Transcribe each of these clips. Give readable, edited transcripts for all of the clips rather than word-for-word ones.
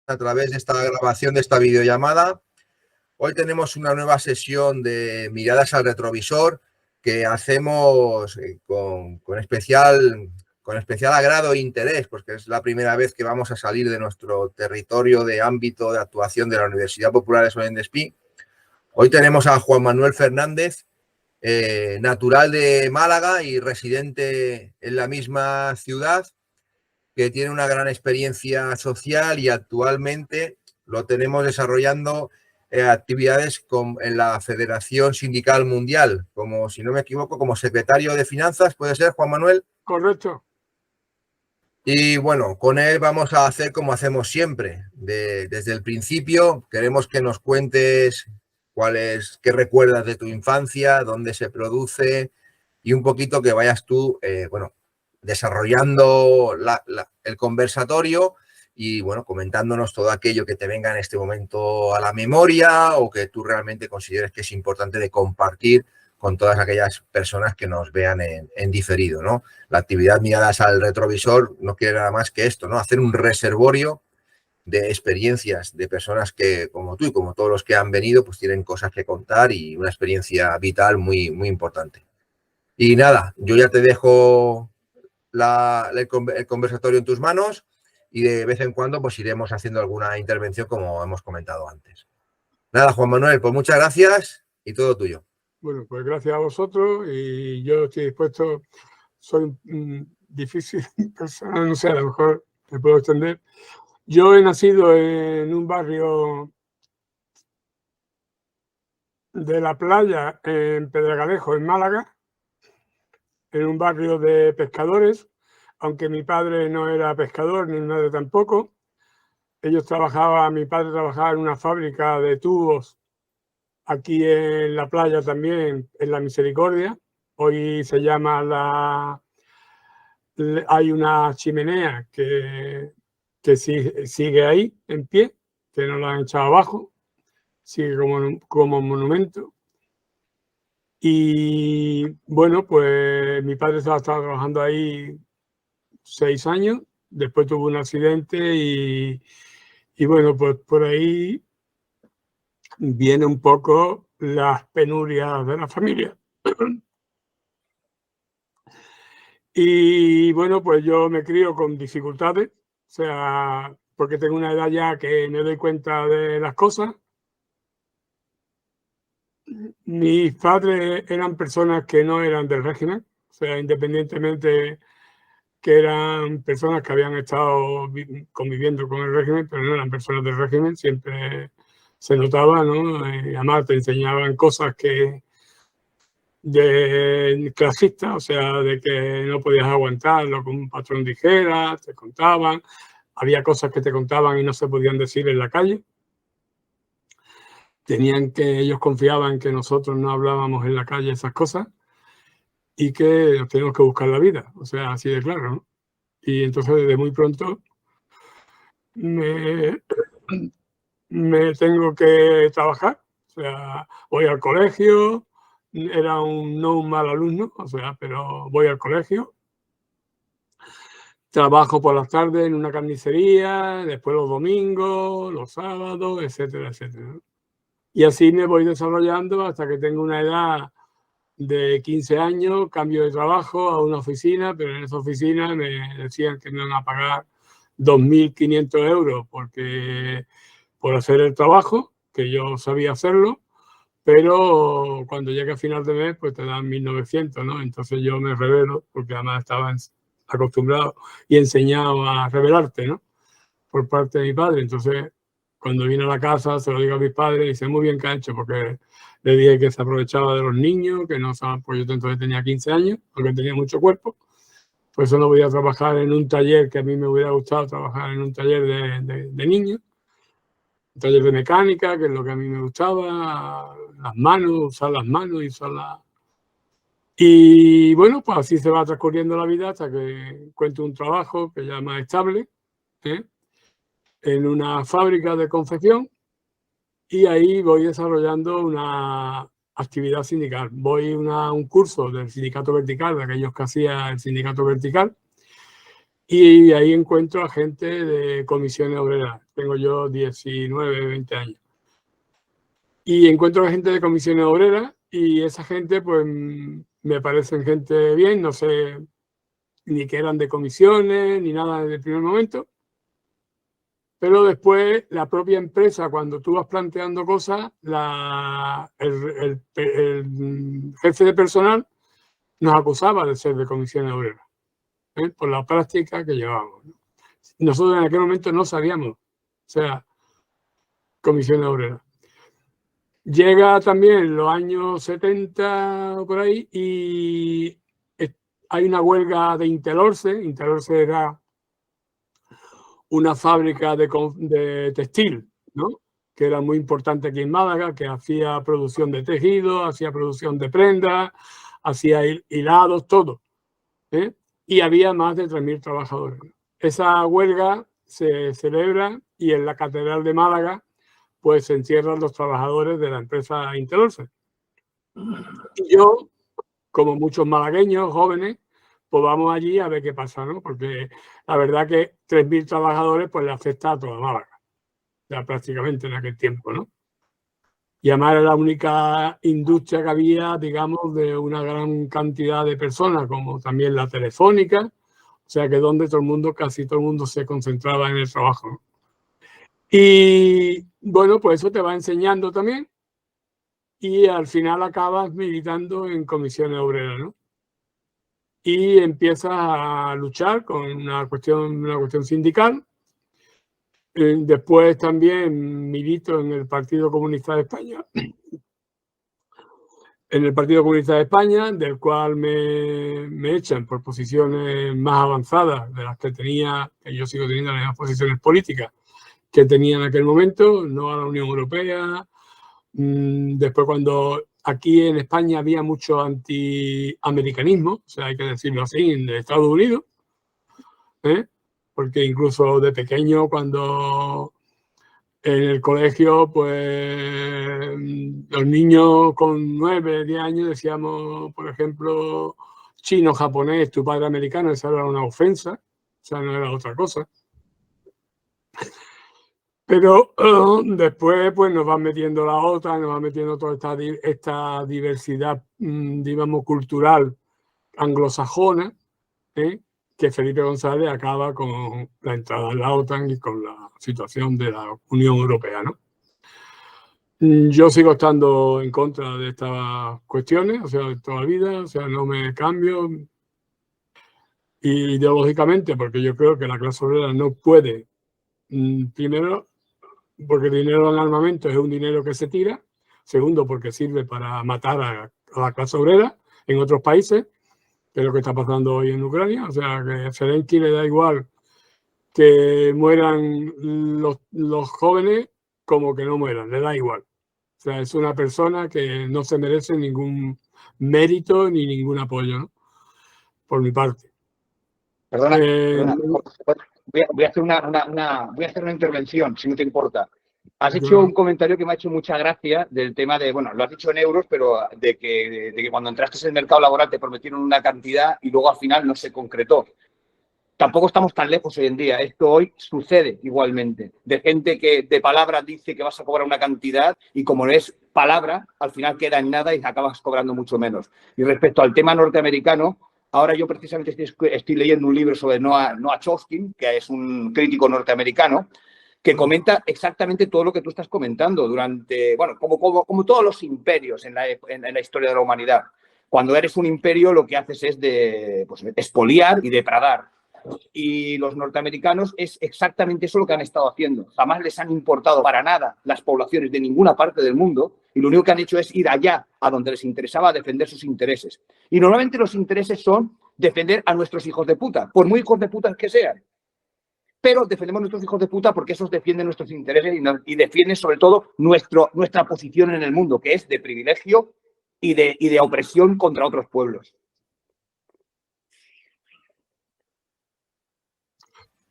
a través de esta grabación de esta videollamada. Hoy tenemos una nueva sesión de miradas al retrovisor que hacemos con especial agrado e interés, porque es la primera vez que vamos a salir de nuestro territorio de ámbito de actuación de la Universidad Popular de Son Endespí. Hoy tenemos a Juan Manuel Fernández, natural de Málaga y residente en la misma ciudad, que tiene una gran experiencia social y actualmente lo tenemos desarrollando actividades en la Federación Sindical Mundial, como, si no me equivoco, como secretario de Finanzas, ¿puede ser, Juan Manuel? Correcto. Y bueno, con él vamos a hacer como hacemos siempre. Desde el principio queremos que nos cuentes qué recuerdas de tu infancia, dónde se produce y un poquito que vayas tú, desarrollando el conversatorio y, bueno, comentándonos todo aquello que te venga en este momento a la memoria o que tú realmente consideres que es importante de compartir con todas aquellas personas que nos vean en diferido, ¿no? La actividad miradas al retrovisor no quiere nada más que esto, ¿no? Hacer un reservorio de experiencias de personas que, como tú y como todos los que han venido, pues tienen cosas que contar y una experiencia vital muy, muy importante. Y nada, yo ya te dejo el conversatorio en tus manos y de vez en cuando pues iremos haciendo alguna intervención como hemos comentado antes. Nada, Juan Manuel, pues muchas gracias y todo tuyo. Bueno, pues gracias a vosotros y yo estoy dispuesto, soy difícil persona, no sé, a lo mejor me puedo extender. Yo he nacido en un barrio de la playa, en Pedregalejo, en Málaga, en un barrio de pescadores, aunque mi padre no era pescador ni mi madre tampoco. Mi padre trabajaba en una fábrica de tubos aquí en la playa también, en La Misericordia. Hoy se llama hay una chimenea que sigue ahí en pie, que no la han echado abajo, sigue como monumento. Y bueno, pues mi padre estaba trabajando ahí 6 años, después tuvo un accidente y bueno, pues por ahí viene un poco las penurias de la familia. Y bueno, pues yo me crío con dificultades, o sea, porque tengo una edad ya que me doy cuenta de las cosas. Mis padres eran personas que no eran del régimen, o sea, independientemente que eran personas que habían estado conviviendo con el régimen, pero no eran personas del régimen, siempre se notaba, ¿no? Además te enseñaban cosas de clasista, o sea, de que no podías aguantar lo que un patrón dijera, te contaban, había cosas que te contaban y no se podían decir en la calle. Ellos confiaban que nosotros no hablábamos en la calle esas cosas y que nos teníamos que buscar la vida, o sea, así de claro, ¿no? Y entonces desde muy pronto me tengo que trabajar, o sea, voy al colegio, era no un mal alumno, o sea, pero voy al colegio, trabajo por las tardes en una carnicería, después los domingos, los sábados, etcétera, etcétera, ¿no? Y así me voy desarrollando hasta que tengo una edad de 15 años, cambio de trabajo a una oficina, pero en esa oficina me decían que me iban a pagar 2.500 euros por hacer el trabajo, que yo sabía hacerlo, pero cuando llega a final de mes, pues te dan 1.900, ¿no? Entonces yo me rebelo, porque además estaba acostumbrado y enseñado a rebelarte, ¿no? Por parte de mi padre. Entonces, cuando vine a la casa, se lo digo a mis padres y dice, muy bien que ha hecho, porque le dije que se aprovechaba de los niños, que no saben, pues yo entonces tenía 15 años, porque tenía mucho cuerpo. Pues eso no voy a trabajar en un taller que a mí me hubiera gustado trabajar en un taller de niños, un taller de mecánica, que es lo que a mí me gustaba, las manos, usar las manos y usarlas. Y bueno, pues así se va transcurriendo la vida hasta que encuentro un trabajo que ya más estable, en una fábrica de confección, y ahí voy desarrollando una actividad sindical. Voy a un curso del sindicato vertical, de aquellos que hacía el sindicato vertical, Y ahí encuentro a gente de comisiones obreras. Tengo yo 19, 20 años. Y encuentro a gente de comisiones obreras y esa gente, pues, me parecen gente bien, no sé ni que eran de comisiones ni nada desde el primer momento. Pero después la propia empresa, cuando tú vas planteando cosas, el jefe de personal nos acusaba de ser de comisiones obreras, por la práctica que llevábamos, ¿no? Nosotros en aquel momento no sabíamos, o sea, comisiones obreras. Llega también los años 70 o por ahí y hay una huelga de Intelorce. Intelorce era una fábrica de textil, ¿no? Que era muy importante aquí en Málaga, que hacía producción de tejido, hacía producción de prendas, hacía hilados, todo, ¿eh? Y había más de 3.000 trabajadores. Esa huelga se celebra y en la Catedral de Málaga pues se encierran los trabajadores de la empresa Intelorce. Y yo, como muchos malagueños jóvenes, pues vamos allí a ver qué pasa, ¿no? Porque la verdad que 3.000 trabajadores pues le afecta a toda Málaga, ya prácticamente en aquel tiempo, ¿no? Y además era la única industria que había, digamos, de una gran cantidad de personas, como también la telefónica, o sea que donde todo el mundo, casi todo el mundo se concentraba en el trabajo, ¿no? Y bueno, pues eso te va enseñando también y al final acabas militando en comisiones obreras, ¿no? Y empiezas a luchar con una cuestión sindical. Después también milito en el Partido Comunista de España, del cual me echan por posiciones más avanzadas de las que tenía, que yo sigo teniendo las mismas posiciones políticas que tenía en aquel momento, no a la Unión Europea. Después, cuando aquí en España había mucho antiamericanismo, o sea, hay que decirlo así, en Estados Unidos, porque incluso de pequeño, cuando en el colegio, pues los niños con 9, 10 años decíamos, por ejemplo, chino, japonés, tu padre americano, esa era una ofensa, o sea, no era otra cosa. Pero después pues nos van metiendo la OTAN, nos van metiendo toda esta diversidad, digamos, cultural anglosajona, que Felipe González acaba con la entrada en la OTAN y con la situación de la Unión Europea, ¿no? Yo sigo estando en contra de estas cuestiones, o sea, de toda la vida, o sea, no me cambio ideológicamente, porque yo creo que la clase obrera no puede, primero, porque el dinero en armamento es un dinero que se tira, segundo, porque sirve para matar a la clase obrera en otros países, que es lo que está pasando hoy en Ucrania, o sea, que a Zelensky le da igual que mueran los jóvenes como que no mueran, le da igual. O sea, es una persona que no se merece ningún mérito ni ningún apoyo, ¿no? Por mi parte. Perdona, voy a hacer voy a hacer una intervención, si no te importa. Has hecho un comentario que me ha hecho mucha gracia del tema de, bueno, lo has dicho en euros, pero de que cuando entraste en el mercado laboral te prometieron una cantidad y luego al final no se concretó. Tampoco estamos tan lejos hoy en día. Esto hoy sucede igualmente. De gente que de palabra dice que vas a cobrar una cantidad y como no es palabra, al final queda en nada y acabas cobrando mucho menos. Y respecto al tema norteamericano, ahora yo precisamente estoy leyendo un libro sobre Noah Chomsky, que es un crítico norteamericano, que comenta exactamente todo lo que tú estás comentando durante, bueno, como todos los imperios en la historia de la humanidad. Cuando eres un imperio, lo que haces es expoliar y depredar. Y los norteamericanos es exactamente eso lo que han estado haciendo. Jamás les han importado para nada las poblaciones de ninguna parte del mundo y lo único que han hecho es ir allá a donde les interesaba a defender sus intereses. Y normalmente los intereses son defender a nuestros hijos de puta, por muy hijos de puta que sean. Pero defendemos a nuestros hijos de puta porque esos defienden nuestros intereses y defienden sobre todo nuestra posición en el mundo, que es de privilegio y de opresión contra otros pueblos.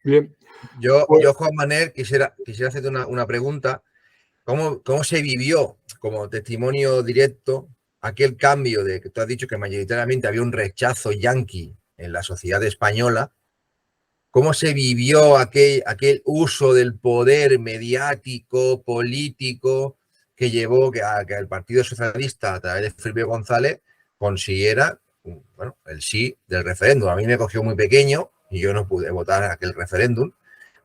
Bien. Yo Juan Manel, quisiera hacerte una pregunta. ¿Cómo se vivió como testimonio directo aquel cambio de que tú has dicho que mayoritariamente había un rechazo yanqui en la sociedad española cómo se vivió aquel uso del poder mediático, político, que llevó a que el Partido Socialista, a través de Felipe González, consiguiera, bueno, el sí del referéndum. A mí me cogió muy pequeño y yo no pude votar aquel referéndum.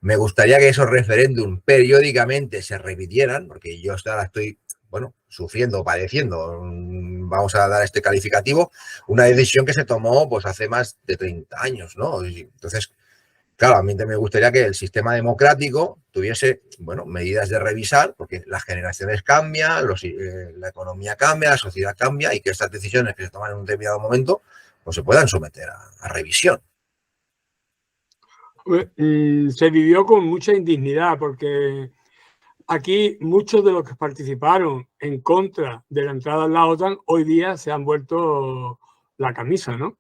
Me gustaría que esos referéndums periódicamente se repitieran, porque yo ahora estoy, bueno, sufriendo, padeciendo, vamos a dar este calificativo, una decisión que se tomó pues hace más de 30 años, ¿no? Entonces, claro, a mí me gustaría que el sistema democrático tuviese, bueno, medidas de revisar, porque las generaciones cambian, la economía cambia, la sociedad cambia, y que estas decisiones que se toman en un determinado momento pues se puedan someter a revisión. Se vivió con mucha indignidad, porque aquí muchos de los que participaron en contra de la entrada en la OTAN hoy día se han vuelto la camisa, ¿no?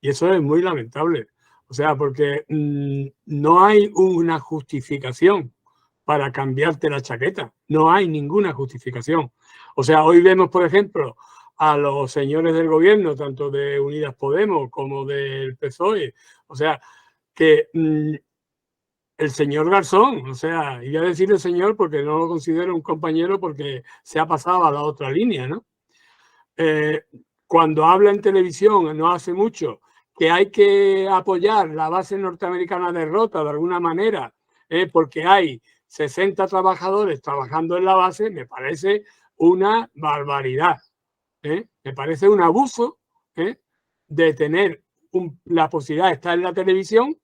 Y eso es muy lamentable. O sea, porque no hay una justificación para cambiarte la chaqueta. No hay ninguna justificación. O sea, hoy vemos, por ejemplo, a los señores del gobierno, tanto de Unidas Podemos como del PSOE, o sea, que el señor Garzón, o sea, iba a decir el señor porque no lo considero un compañero porque se ha pasado a la otra línea, ¿no? Cuando habla en televisión, no hace mucho, que hay que apoyar la base norteamericana de Rota de alguna manera, porque hay 60 trabajadores trabajando en la base, me parece una barbaridad. Me parece un abuso de tener la posibilidad de estar en la televisión,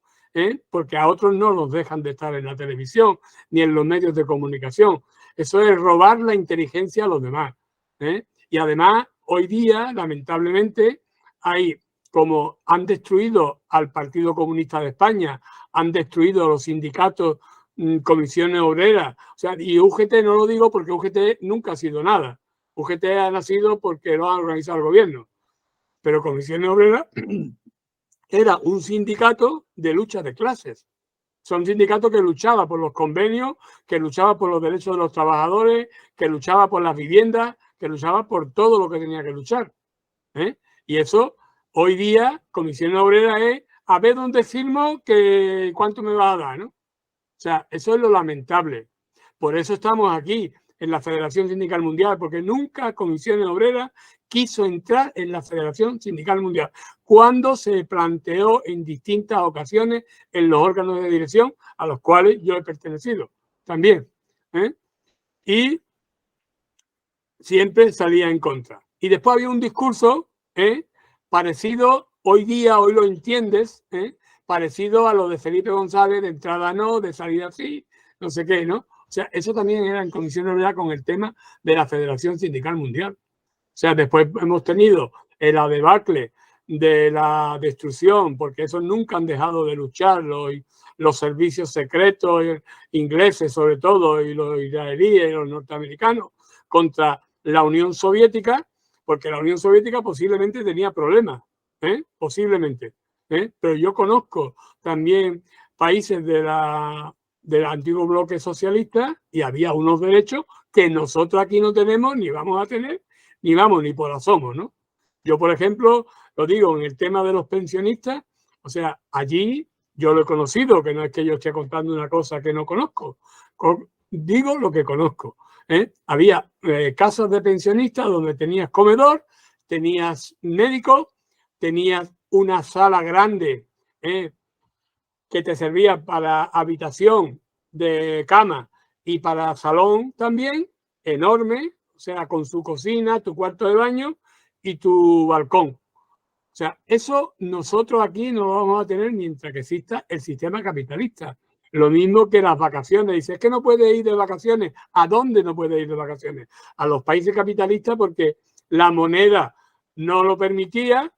porque a otros no los dejan de estar en la televisión ni en los medios de comunicación. Eso es robar la inteligencia a los demás. Y además, hoy día, lamentablemente, hay, como han destruido al Partido Comunista de España, han destruido a los sindicatos, comisiones obreras, o sea, y UGT no lo digo porque UGT nunca ha sido nada. UGT ha nacido porque lo ha organizado el gobierno, pero Comisiones Obreras era un sindicato de lucha de clases. Son sindicatos que luchaba por los convenios, que luchaba por los derechos de los trabajadores, que luchaba por las viviendas, que luchaba por todo lo que tenía que luchar. Y eso, hoy día, Comisiones Obreras es a ver dónde firmo, que cuánto me va a dar, ¿no? O sea, eso es lo lamentable. Por eso estamos aquí en la Federación Sindical Mundial, porque nunca Comisiones Obreras quiso entrar en la Federación Sindical Mundial, cuando se planteó en distintas ocasiones en los órganos de dirección a los cuales yo he pertenecido también. Y siempre salía en contra. Y después había un discurso parecido, hoy día, hoy lo entiendes, parecido a lo de Felipe González, de entrada no, de salida sí, no sé qué, ¿no? O sea, eso también era en Comisiones Obreras con el tema de la Federación Sindical Mundial. O sea, después hemos tenido la debacle de la destrucción, porque esos nunca han dejado de luchar, los servicios secretos ingleses sobre todo, y los israelíes y los norteamericanos, contra la Unión Soviética, porque la Unión Soviética posiblemente tenía problemas, posiblemente. Pero yo conozco también países del antiguo bloque socialista y había unos derechos que nosotros aquí no tenemos ni vamos a tener, ni por asomo, ¿no? Yo, por ejemplo, lo digo en el tema de los pensionistas, o sea, allí yo lo he conocido, que no es que yo esté contando una cosa que no conozco, digo lo que conozco. Había casas de pensionistas donde tenías comedor, tenías médico, tenías una sala grande que te servía para habitación de cama y para salón también, enorme, o sea, con su cocina, tu cuarto de baño y tu balcón. O sea, eso nosotros aquí no lo vamos a tener mientras que exista el sistema capitalista. Lo mismo que las vacaciones. Dice, es que no puede ir de vacaciones. ¿A dónde no puede ir de vacaciones? A los países capitalistas, porque la moneda no lo permitía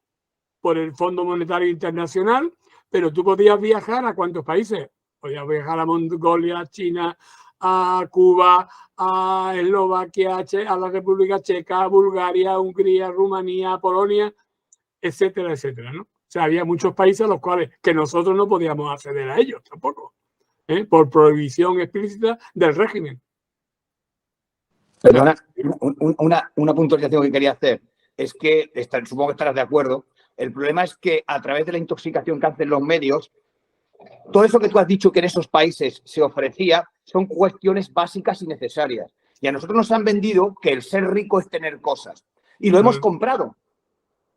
por el Fondo Monetario Internacional, pero tú podías viajar a ¿cuántos países? Podías viajar a Mongolia, a China, a Cuba, a Eslovaquia, a la República Checa, a Bulgaria, a Hungría, a Rumanía, a Polonia, etcétera, etcétera, ¿no? O sea, había muchos países a los cuales que nosotros no podíamos acceder a ellos tampoco, por prohibición explícita del régimen. Perdona, una puntualización que quería hacer es que, supongo que estarás de acuerdo, el problema es que a través de la intoxicación que hacen los medios, todo eso que tú has dicho que en esos países se ofrecía son cuestiones básicas y necesarias. Y a nosotros nos han vendido que el ser rico es tener cosas. Y lo hemos comprado.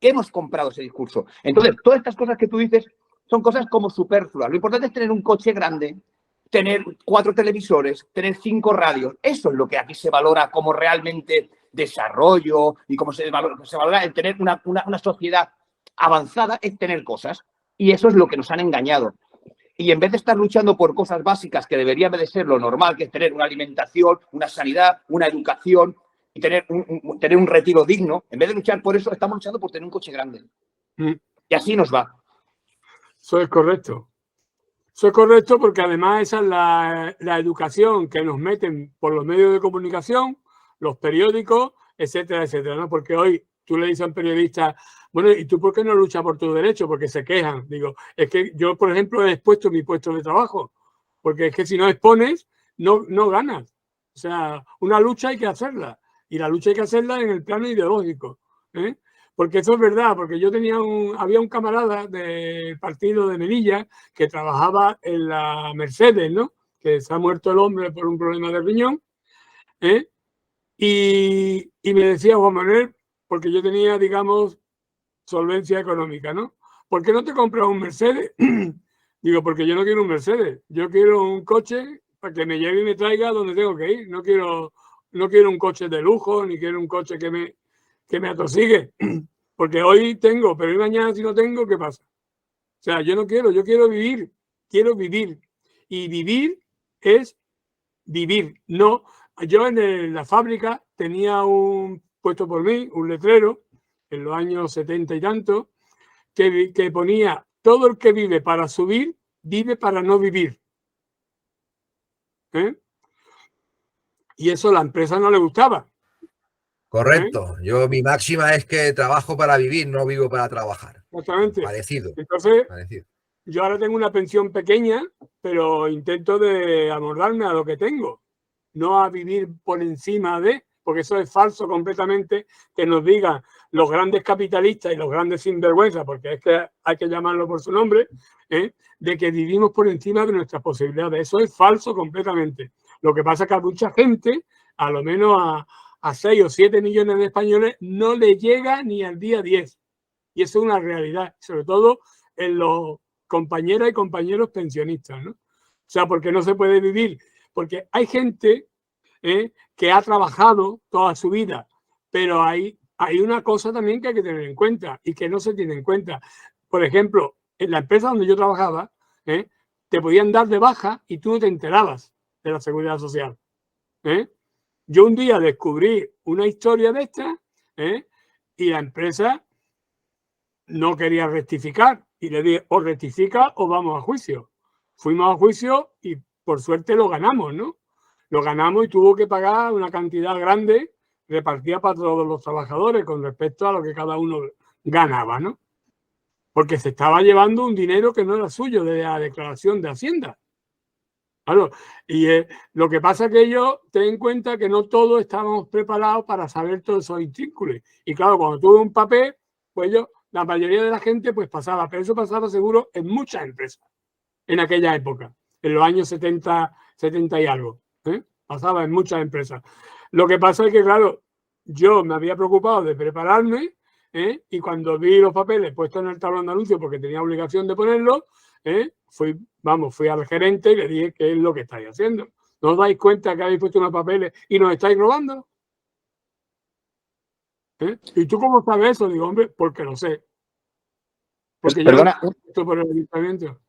Hemos comprado ese discurso. Entonces, todas estas cosas que tú dices son cosas como superfluas. Lo importante es tener un coche grande, tener 4 televisores, tener 5 radios. Eso es lo que aquí se valora como realmente desarrollo y como se valora el tener una sociedad avanzada, es tener cosas. Y eso es lo que nos han engañado. Y en vez de estar luchando por cosas básicas que deberían de ser lo normal, que es tener una alimentación, una sanidad, una educación y tener un retiro digno, en vez de luchar por eso, estamos luchando por tener un coche grande. Y así nos va. Eso es correcto. Eso es correcto porque además esa es la educación que nos meten por los medios de comunicación, los periódicos, etcétera, etcétera, ¿no? Porque hoy tú le dices a un periodista, bueno, ¿y tú por qué no luchas por tus derechos? Porque se quejan. Digo, es que yo, por ejemplo, he expuesto mi puesto de trabajo, porque es que si no expones, no ganas. O sea, una lucha hay que hacerla. Y la lucha hay que hacerla en el plano ideológico, ¿eh? Porque eso es verdad, porque yo había un camarada del partido de Melilla que trabajaba en la Mercedes, ¿no? Que se ha muerto el hombre por un problema de riñón, ¿eh? Y me decía, Juan Manuel, porque yo tenía, digamos, solvencia económica, ¿no? ¿Por qué no te compras un Mercedes? Digo, porque yo no quiero un Mercedes, yo quiero un coche para que me lleve y me traiga donde tengo que ir. No quiero un coche de lujo, ni quiero un coche que me atosigue. Porque hoy tengo, pero hoy mañana si no tengo, ¿qué pasa? O sea, yo quiero vivir. Y vivir es vivir. No, yo en la fábrica tenía puesto por mí un letrero en los años 70 y tanto que ponía: todo el que vive para subir, vive para no vivir. ¿Eh? Y eso a la empresa no le gustaba. Correcto. Mi máxima es que trabajo para vivir, no vivo para trabajar. Exactamente. Parecido. Entonces, yo ahora tengo una pensión pequeña, pero intento de amoldarme a lo que tengo, no a vivir por encima de, porque eso es falso completamente, que nos digan los grandes capitalistas y los grandes sinvergüenzas, porque es que hay que llamarlo por su nombre, de que vivimos por encima de nuestras posibilidades. Eso es falso completamente. Lo que pasa es que a mucha gente, a lo menos a 6 o 7 millones de españoles, no le llega ni al día 10. Y eso es una realidad, sobre todo en los compañeras y compañeros pensionistas, ¿no? O sea, porque no se puede vivir. Porque hay gente que ha trabajado toda su vida, pero hay una cosa también que hay que tener en cuenta y que no se tiene en cuenta. Por ejemplo, en la empresa donde yo trabajaba, te podían dar de baja y tú no te enterabas de la seguridad social. Yo un día descubrí una historia de esta y la empresa no quería rectificar y le dije: o rectifica o vamos a juicio. Fuimos a juicio y por suerte lo ganamos, ¿no? Lo ganamos y tuvo que pagar una cantidad grande repartida para todos los trabajadores con respecto a lo que cada uno ganaba, ¿no? Porque se estaba llevando un dinero que no era suyo de la declaración de Hacienda. Claro, y lo que pasa es que ellos, ten en cuenta que no todos estábamos preparados para saber todos esos intrículos. Y claro, cuando tuve un papel, pues la mayoría de la gente pues pasaba, pero eso pasaba seguro en muchas empresas en aquella época, en los años 70 y algo. Pasaba en muchas empresas. Lo que pasa es que, claro, yo me había preocupado de prepararme y cuando vi los papeles puestos en el tablón de anuncios, porque tenía obligación de ponerlos, fui al gerente y le dije: ¿qué es lo que estáis haciendo? ¿No os dais cuenta que habéis puesto unos papeles y nos estáis robando? ¿Y tú cómo sabes eso? Digo, hombre, porque lo sé. Porque perdona, yo por el ayuntamiento.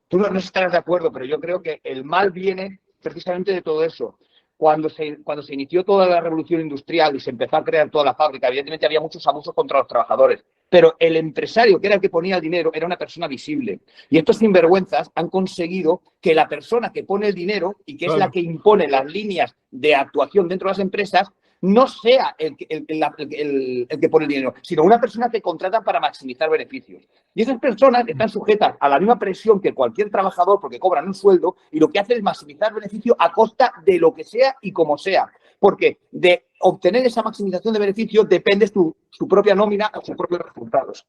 Tú no estarás de acuerdo, pero yo creo que el mal viene precisamente de todo eso. Cuando se inició toda la revolución industrial y se empezó a crear toda la fábrica, evidentemente había muchos abusos contra los trabajadores. Pero el empresario, que era el que ponía el dinero, era una persona visible. Y estos sinvergüenzas han conseguido que la persona que pone el dinero y que es la que impone las líneas de actuación dentro de las empresas no sea el que pone el dinero, sino una persona que contrata para maximizar beneficios. Y esas personas están sujetas a la misma presión que cualquier trabajador porque cobran un sueldo y lo que hacen es maximizar beneficio a costa de lo que sea y como sea. Porque de obtener esa maximización de beneficios depende su propia nómina o sus propios resultados.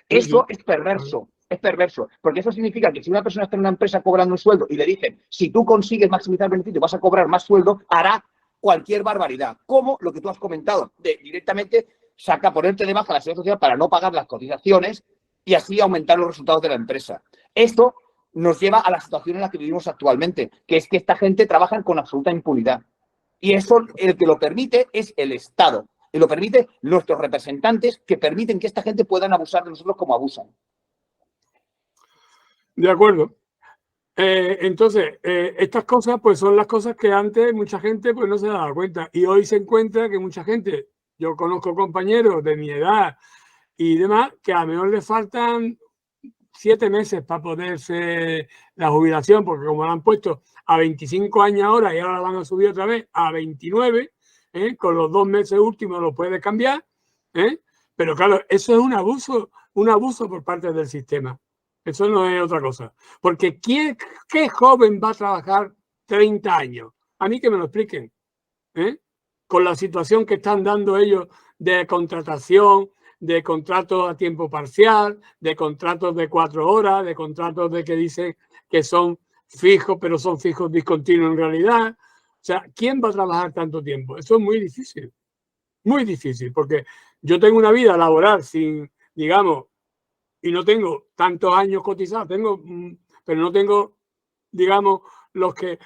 Eso es perverso. es perverso, porque eso significa que si una persona está en una empresa cobrando un sueldo y le dicen, si tú consigues maximizar el beneficio vas a cobrar más sueldo, hará cualquier barbaridad, como lo que tú has comentado, de directamente ponerte de baja la seguridad social para no pagar las cotizaciones y así aumentar los resultados de la empresa. Esto nos lleva a la situación en la que vivimos actualmente, que es que esta gente trabaja con absoluta impunidad. Y eso el que lo permite es el Estado. Y lo permite nuestros representantes que permiten que esta gente puedan abusar de nosotros como abusan. De acuerdo. Entonces, estas cosas pues son las cosas que antes mucha gente pues no se daba cuenta. Y hoy se encuentra que mucha gente, yo conozco compañeros de mi edad y demás, que a lo mejor le faltan 7 meses para poderse la jubilación, porque como la han puesto a 25 años ahora y ahora la van a subir otra vez a 29, con los 2 meses últimos lo puede cambiar, pero claro, eso es un abuso por parte del sistema. Eso no es otra cosa. Porque ¿qué joven va a trabajar 30 años? A mí que me lo expliquen. Con la situación que están dando ellos de contratación, de contratos a tiempo parcial, de contratos de 4 horas, de contratos de que dicen que son fijos, pero son fijos discontinuos en realidad. O sea, ¿quién va a trabajar tanto tiempo? Eso es muy difícil, porque yo tengo una vida laboral sin, digamos, y no tengo tantos años cotizados, pero no tengo, digamos, los que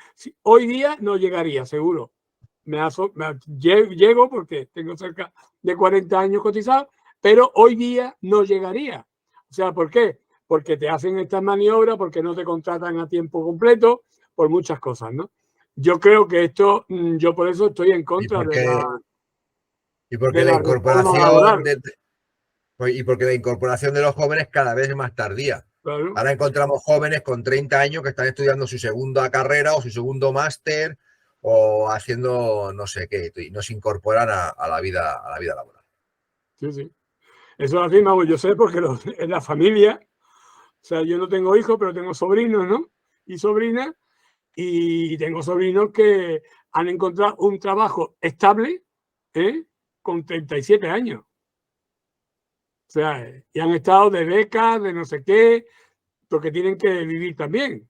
hoy día no llegaría, seguro. Llego porque tengo cerca de 40 años cotizados, pero hoy día no llegaría. O sea, ¿por qué? Porque te hacen estas maniobras, porque no te contratan a tiempo completo, por muchas cosas, ¿no? Yo creo que esto, yo por eso estoy en contra y porque la incorporación y porque la incorporación de los jóvenes cada vez es más tardía. Claro. Ahora encontramos jóvenes con 30 años que están estudiando su segunda carrera o su segundo máster o haciendo no sé qué, y no se incorporan a la vida laboral. Sí, sí. Eso así, vamos, yo sé porque en la familia, o sea, yo no tengo hijos, pero tengo sobrinos, ¿no? Y sobrinas, y tengo sobrinos que han encontrado un trabajo estable, con 37 años. O sea, y han estado de becas, de no sé qué, porque tienen que vivir también.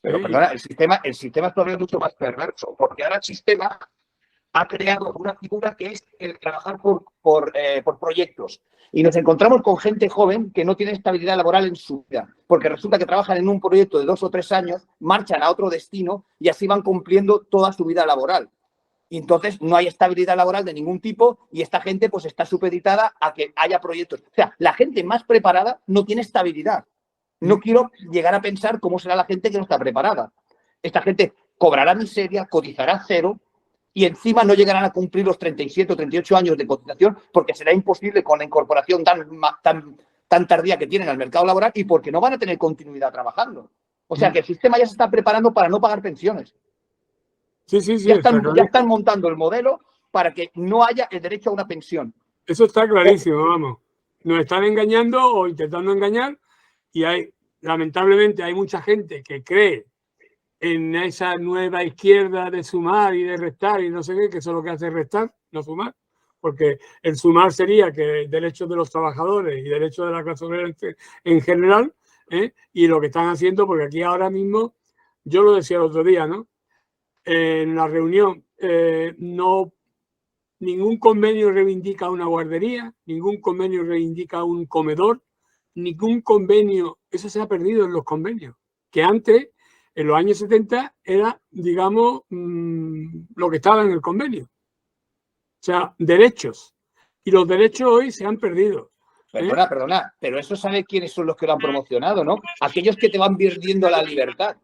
Pero perdona, el sistema es todavía mucho más perverso, porque ahora el sistema ha creado una figura que es el trabajar por proyectos. Y nos encontramos con gente joven que no tiene estabilidad laboral en su vida, porque resulta que trabajan en un proyecto de 2 o 3 años, marchan a otro destino y así van cumpliendo toda su vida laboral. Y entonces no hay estabilidad laboral de ningún tipo y esta gente pues está supeditada a que haya proyectos. O sea, la gente más preparada no tiene estabilidad. No quiero llegar a pensar cómo será la gente que no está preparada. Esta gente cobrará miseria, cotizará cero y encima no llegarán a cumplir los 37 o 38 años de cotización porque será imposible con la incorporación tan tardía que tienen al mercado laboral y porque no van a tener continuidad trabajando. O sea que el sistema ya se está preparando para no pagar pensiones. Sí. Ya están montando el modelo para que no haya el derecho a una pensión. Eso está clarísimo, vamos. Nos están engañando o intentando engañar y lamentablemente hay mucha gente que cree en esa nueva izquierda de sumar y de restar y no sé qué, que eso es lo que hace restar, no sumar, porque el sumar sería que derechos de los trabajadores y derechos de la clase obrera en general, y lo que están haciendo, porque aquí ahora mismo, yo lo decía el otro día, ¿no? En la reunión, ningún convenio reivindica una guardería, ningún convenio reivindica un comedor, ningún convenio, eso se ha perdido en los convenios, que antes, en los años 70, era, digamos, lo que estaba en el convenio. O sea, derechos. Y los derechos hoy se han perdido. Perdona, pero eso sabe quiénes son los que lo han promocionado, ¿no? Aquellos que te van perdiendo la libertad.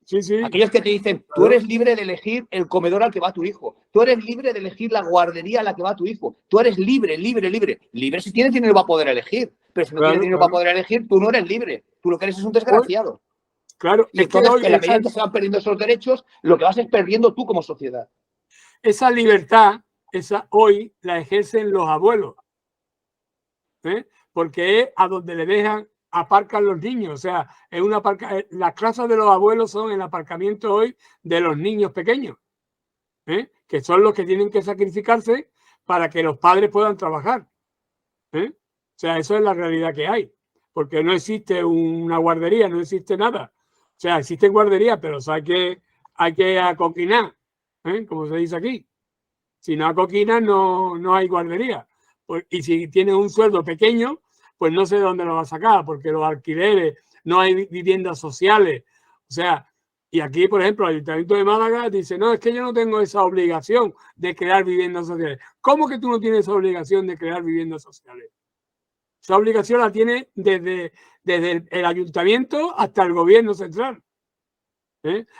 Sí. Aquellos que te dicen, tú eres libre de elegir el comedor al que va tu hijo, tú eres libre de elegir la guardería a la que va tu hijo, tú eres libre. Libre si tienes dinero va a poder elegir, pero si no tienes dinero para poder elegir, tú no eres libre, tú lo que eres es un desgraciado. Claro. Y entonces, en la medida que se van perdiendo esos derechos, lo que vas es perdiendo tú como sociedad. Esa libertad, hoy la ejercen los abuelos, porque es a donde le dejan aparcan los niños, o sea, las casas de los abuelos son el aparcamiento hoy de los niños pequeños, que son los que tienen que sacrificarse para que los padres puedan trabajar. O sea, eso es la realidad que hay. porque no existe una guardería, no existe nada. O sea, existen guarderías, pero hay que acoquinar, como se dice aquí. Si no acoquinas, no hay guardería. Pues, y si tienes un sueldo pequeño, pues no sé de dónde lo vas a sacar, porque los alquileres, no hay viviendas sociales. O sea, y aquí, por ejemplo, el Ayuntamiento de Málaga dice, no, es que yo no tengo esa obligación de crear viviendas sociales. ¿Cómo que tú no tienes esa obligación de crear viviendas sociales? Esa obligación la tiene desde el Ayuntamiento hasta el Gobierno central.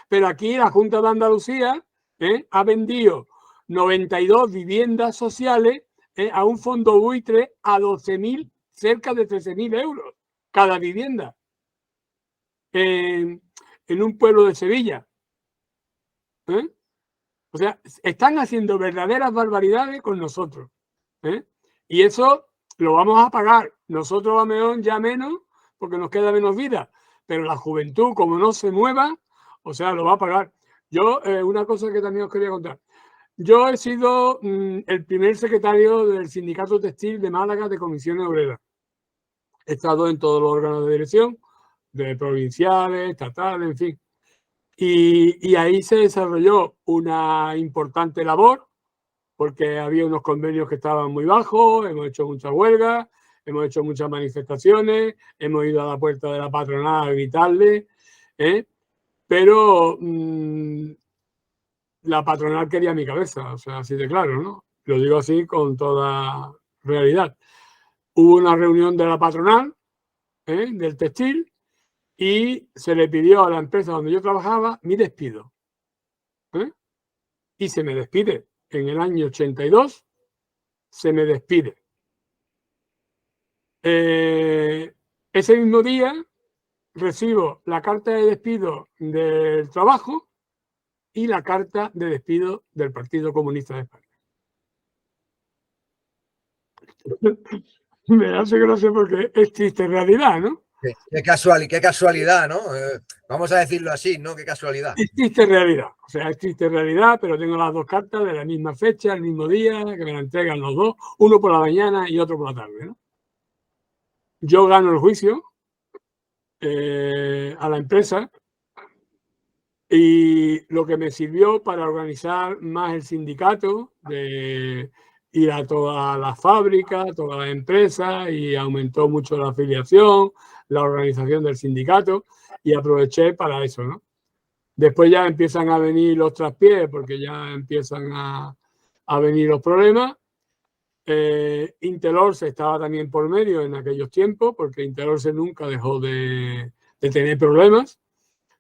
Pero aquí la Junta de Andalucía ha vendido 92 viviendas sociales a un fondo buitre a 12.000, cerca de 13.000 euros cada vivienda en un pueblo de Sevilla. O sea, están haciendo verdaderas barbaridades con nosotros. Y eso lo vamos a pagar. Nosotros a lo mejor ya menos, porque nos queda menos vida. Pero la juventud, como no se mueva, o sea, lo va a pagar. Yo, una cosa que también os quería contar. Yo he sido el primer secretario del Sindicato Textil de Málaga de Comisiones Obreras. He estado en todos los órganos de dirección, de provinciales, estatales, en fin. Y ahí se desarrolló una importante labor, porque había unos convenios que estaban muy bajos, hemos hecho muchas huelgas, hemos hecho muchas manifestaciones, hemos ido a la puerta de la patronal a gritarle, pero la patronal quería mi cabeza, o sea, así de claro, ¿no? Lo digo así con toda realidad. Hubo una reunión de la patronal, del textil, y se le pidió a la empresa donde yo trabajaba mi despido. Y se me despide. En el año 82 se me despide. Ese mismo día recibo la carta de despido del trabajo y la carta de despido del Partido Comunista de España. Me hace gracia porque es triste realidad, ¿no? Qué casualidad, ¿no? Vamos a decirlo así, ¿no? Qué casualidad. Es triste realidad, o sea, es triste realidad, pero tengo las dos cartas de la misma fecha, el mismo día, que me la entregan los dos, uno por la mañana y otro por la tarde, ¿no? Yo gano el juicio a la empresa y lo que me sirvió para organizar más el sindicato, de ir a todas las fábricas, todas las empresas, y aumentó mucho la afiliación, la organización del sindicato, y aproveché para eso, ¿no? Después ya empiezan a venir los traspiés porque ya empiezan a venir los problemas. Interorse estaba también por medio en aquellos tiempos, porque Interorse nunca dejó de tener problemas.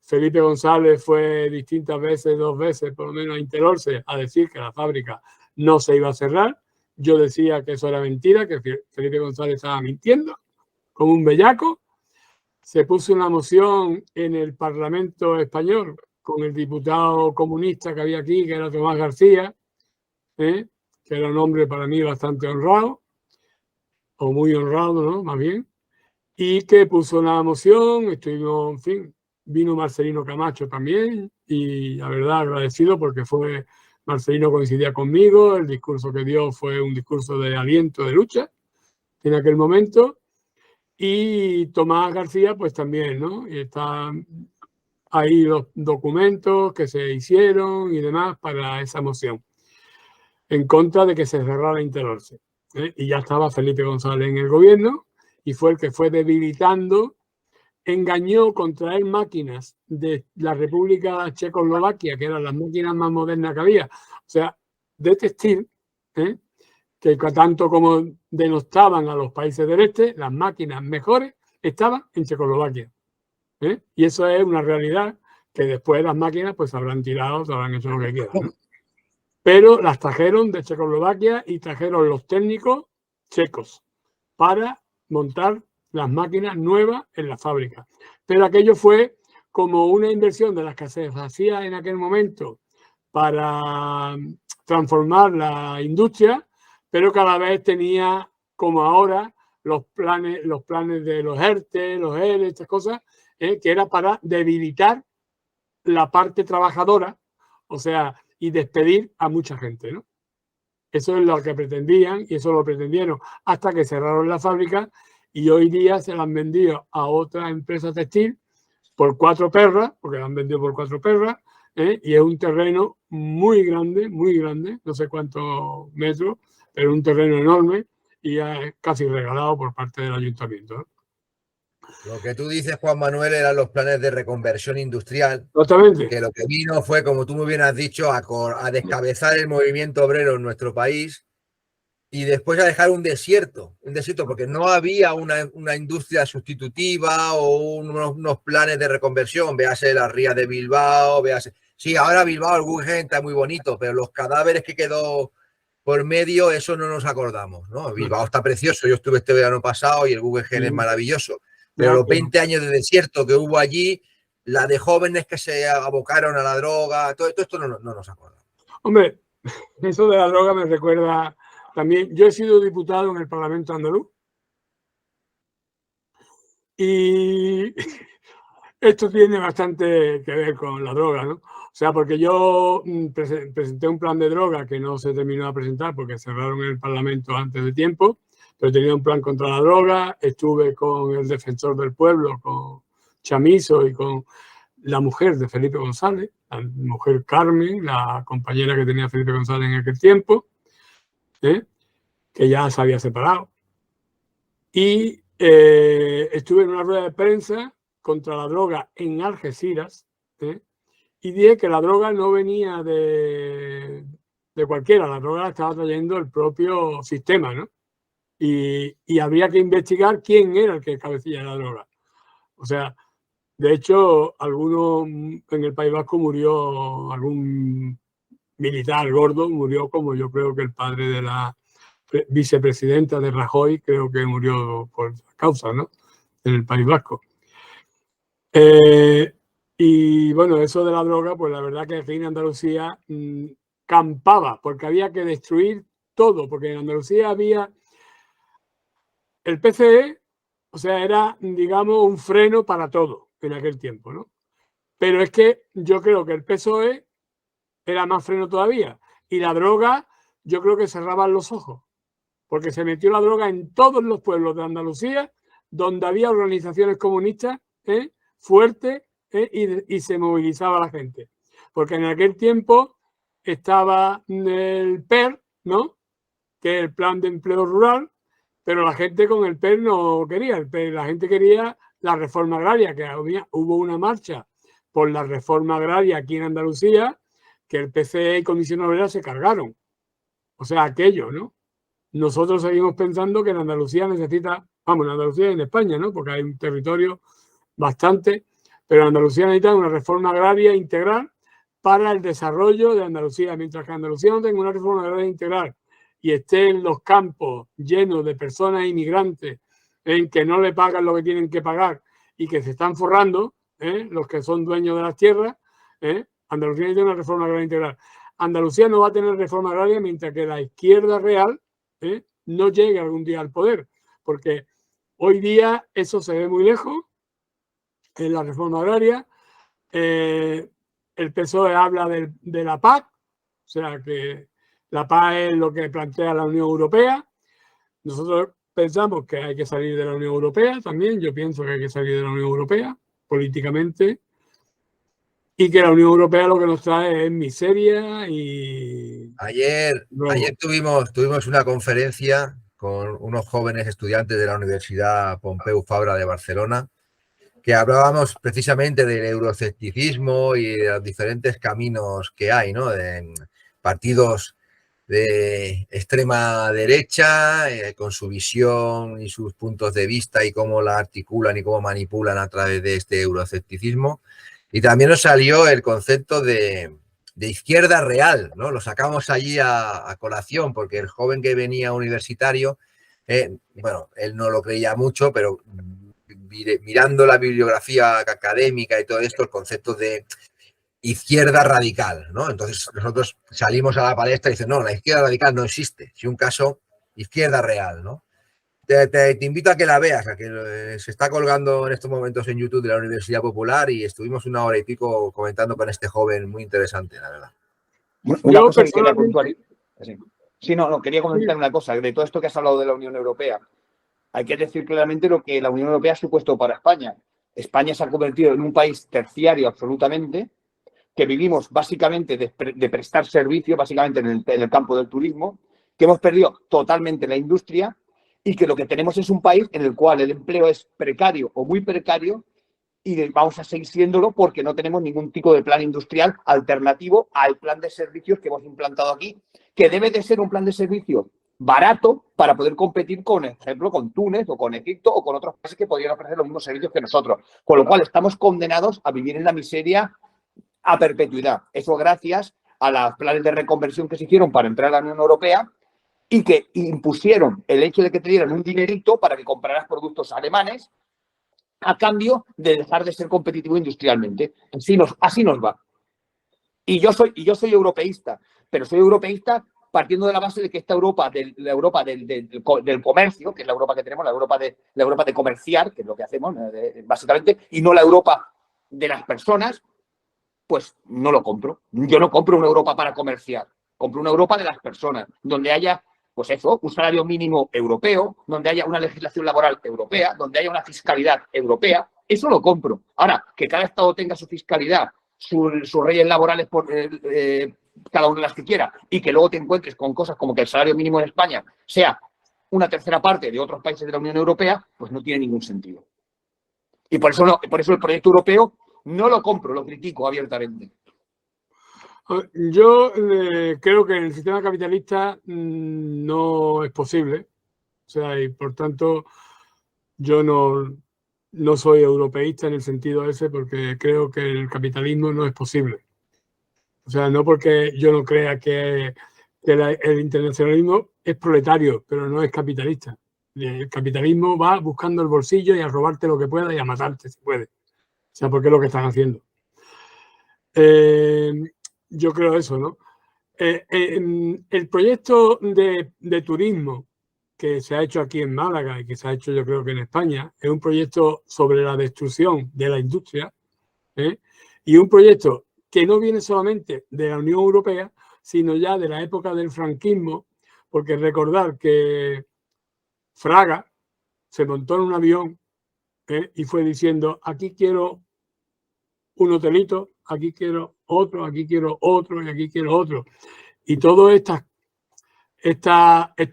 Felipe González fue distintas veces, 2 veces por lo menos, a Interorse a decir que la fábrica no se iba a cerrar. Yo decía que eso era mentira, que Felipe González estaba mintiendo como un bellaco. Se puso una moción en el Parlamento español con el diputado comunista que había aquí, que era Tomás García, que era un hombre para mí bastante honrado, o muy honrado, ¿no? Más bien, y que puso una moción, estuvimos, en fin, vino Marcelino Camacho también, y la verdad agradecido porque Marcelino coincidía conmigo, el discurso que dio fue un discurso de aliento, de lucha, en aquel momento, y Tomás García pues también, ¿no? Y están ahí los documentos que se hicieron y demás para esa moción, en contra de que se cerrara Interorse. Y ya estaba Felipe González en el gobierno y fue el que fue debilitando, engañó con traer máquinas de la República Checoslovaquia, que eran las máquinas más modernas que había, o sea, de textil, que tanto como denostaban a los países del este, las máquinas mejores estaban en Checoslovaquia. Y eso es una realidad que después las máquinas pues habrán tirado, se habrán hecho lo que quieran, ¿no? Pero las trajeron de Checoslovaquia y trajeron los técnicos checos para montar las máquinas nuevas en la fábrica. Pero aquello fue como una inversión de las que se hacía en aquel momento para transformar la industria, pero cada vez tenía, como ahora, los planes de los ERTE, los ERE, estas cosas, que era para debilitar la parte trabajadora, o sea, y despedir a mucha gente, ¿no? Eso es lo que pretendían y eso lo pretendieron hasta que cerraron la fábrica y hoy día se la han vendido a otra empresa textil por 4 perras, porque la han vendido por 4 perras, y es un terreno muy grande, no sé cuántos metros, pero un terreno enorme y es casi regalado por parte del ayuntamiento, ¿no? Lo que tú dices, Juan Manuel, eran los planes de reconversión industrial, Exactamente. que lo que vino fue, como tú muy bien has dicho, a descabezar el movimiento obrero en nuestro país y después a dejar un desierto, porque no había una industria sustitutiva o unos planes de reconversión. Véase la ría de Bilbao, véase... Sí, ahora Bilbao, el Guggenheim está muy bonito, pero los cadáveres que quedó por medio, eso no nos acordamos, ¿no? Bilbao está precioso, yo estuve este verano pasado y el Guggenheim es maravilloso, pero los 20 años de desierto que hubo allí, la de jóvenes que se abocaron a la droga, todo esto no nos acordamos. Hombre, eso de la droga me recuerda también. Yo he sido diputado en el Parlamento andaluz y esto tiene bastante que ver con la droga, ¿no? O sea, porque yo presenté un plan de droga que no se terminó de presentar porque cerraron el Parlamento antes de tiempo, pero tenía un plan contra la droga. Estuve con el defensor del pueblo, con Chamizo, y con la mujer de Felipe González, la mujer Carmen, la compañera que tenía Felipe González en aquel tiempo, que ya se había separado. Y estuve en una rueda de prensa contra la droga en Algeciras, y dije que la droga no venía de cualquiera, la droga la estaba trayendo el propio sistema, ¿no? Y habría que investigar quién era el que cabecilla la droga. O sea, de hecho, en el País Vasco murió algún militar gordo, murió como yo creo que el padre de la vicepresidenta de Rajoy, creo que murió por causa, ¿no? En el País Vasco. Y bueno, eso de la droga, pues la verdad que aquí en Andalucía campaba, porque había que destruir todo, porque en Andalucía había el PCE, o sea, era, digamos, un freno para todo en aquel tiempo, ¿no? Pero es que yo creo que el PSOE era más freno todavía, y la droga, yo creo que cerraban los ojos, porque se metió la droga en todos los pueblos de Andalucía, donde había organizaciones comunistas fuertes, y se movilizaba la gente. Porque en aquel tiempo estaba el PER, ¿no? Que es el Plan de Empleo Rural, pero la gente con el PER no quería. El PER, la gente quería la reforma agraria, que hubo una marcha por la reforma agraria aquí en Andalucía, que el PCE y Comisión Obrera se cargaron. O sea, aquello, ¿no? Nosotros seguimos pensando que en Andalucía necesita, vamos, en Andalucía y en España, ¿no? Porque hay un territorio bastante, pero en Andalucía necesita una reforma agraria integral para el desarrollo de Andalucía. Mientras que Andalucía no tenga una reforma agraria integral y esté en los campos llenos de personas inmigrantes en que no le pagan lo que tienen que pagar y que se están forrando, los que son dueños de las tierras, Andalucía necesita una reforma agraria integral. Andalucía no va a tener reforma agraria mientras que la izquierda real no llegue algún día al poder, porque hoy día eso se ve muy lejos en la reforma agraria. El PSOE habla de la PAC, o sea que la PAC es lo que plantea la Unión Europea. Nosotros pensamos que hay que salir de la Unión Europea también. Yo pienso que hay que salir de la Unión Europea políticamente, y que la Unión Europea lo que nos trae es miseria y... Ayer tuvimos una conferencia con unos jóvenes estudiantes de la Universidad Pompeu Fabra de Barcelona, que hablábamos precisamente del euroescepticismo y de los diferentes caminos que hay, ¿no? De partidos de extrema derecha, con su visión y sus puntos de vista y cómo la articulan y cómo manipulan a través de este euroescepticismo. Y también nos salió el concepto de izquierda real, ¿no? Lo sacamos allí a colación porque el joven que venía universitario, bueno, él no lo creía mucho, pero mirando la bibliografía académica y todo esto, el concepto de izquierda radical, ¿no? Entonces nosotros salimos a la palestra y dicen, no, la izquierda radical no existe, si un caso, izquierda real, ¿no? Te invito a que la veas, a que se está colgando en estos momentos en YouTube de la Universidad Popular y estuvimos 1 hora y pico comentando con este joven muy interesante, la verdad. Una cosa que quería puntualizar. Sí, no, quería comentar una cosa. De todo esto que has hablado de la Unión Europea, Hay que decir claramente lo que la Unión Europea ha supuesto para España. España se ha convertido en un país terciario absolutamente, que vivimos básicamente de prestar servicio, básicamente en el campo del turismo, que hemos perdido totalmente la industria y que lo que tenemos es un país en el cual el empleo es precario o muy precario y vamos a seguir siéndolo porque no tenemos ningún tipo de plan industrial alternativo al plan de servicios que hemos implantado aquí, que debe de ser un plan de servicios barato para poder competir con, por ejemplo, con Túnez o con Egipto o con otros países que podrían ofrecer los mismos servicios que nosotros. Con lo cual estamos condenados a vivir en la miseria a perpetuidad. Eso gracias a los planes de reconversión que se hicieron para entrar a la Unión Europea y que impusieron el hecho de que te dieran un dinerito para que compraras productos alemanes a cambio de dejar de ser competitivo industrialmente. Así nos va. Y yo soy europeísta, pero soy europeísta partiendo de la base de que esta Europa, la Europa del comercio, que es la Europa que tenemos, la Europa de comerciar, que es lo que hacemos básicamente, y no la Europa de las personas, pues no lo compro. Yo no compro una Europa para comerciar, compro una Europa de las personas, donde haya, pues eso, un salario mínimo europeo, donde haya una legislación laboral europea, donde haya una fiscalidad europea. Eso lo compro. Ahora, que cada Estado tenga su fiscalidad, sus leyes laborales, cada una de las que quiera, y que luego te encuentres con cosas como que el salario mínimo en España sea una tercera parte de otros países de la Unión Europea, pues no tiene ningún sentido. Y por eso el proyecto europeo no lo compro, lo critico abiertamente. Yo creo que en el sistema capitalista no es posible. O sea, y por tanto, yo no soy europeísta en el sentido ese porque creo que el capitalismo no es posible. O sea, no porque yo no crea que el internacionalismo es proletario, pero no es capitalista. El capitalismo va buscando el bolsillo y a robarte lo que pueda y a matarte si puede. O sea, porque es lo que están haciendo. Yo creo eso, ¿no? El proyecto de turismo que se ha hecho aquí en Málaga y que se ha hecho yo creo que en España es un proyecto sobre la destrucción de la industria, y un proyecto que no viene solamente de la Unión Europea, sino ya de la época del franquismo, porque recordar que Fraga se montó en un avión y fue diciendo, aquí quiero un hotelito, aquí quiero otro y aquí quiero otro. Y todos estos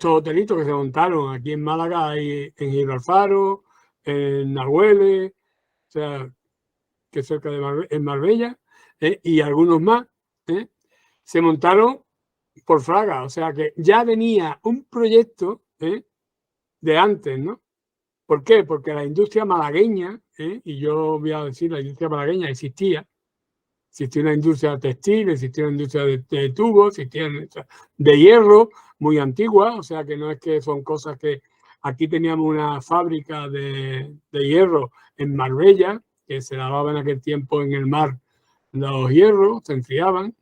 hotelitos que se montaron aquí en Málaga, en Gibralfaro, en Nahuele, o sea, que cerca en Marbella, y algunos más, se montaron por Fraga. O sea que ya venía un proyecto de antes, ¿no? ¿Por qué? Porque la industria malagueña, y yo voy a decir, la industria malagueña existía una industria textil, existía una industria de tubos, existía una industria de hierro muy antigua, o sea que no es que son cosas que... Aquí teníamos una fábrica de hierro en Marbella, que se lavaba en aquel tiempo en el mar los hierros, se enfriaban.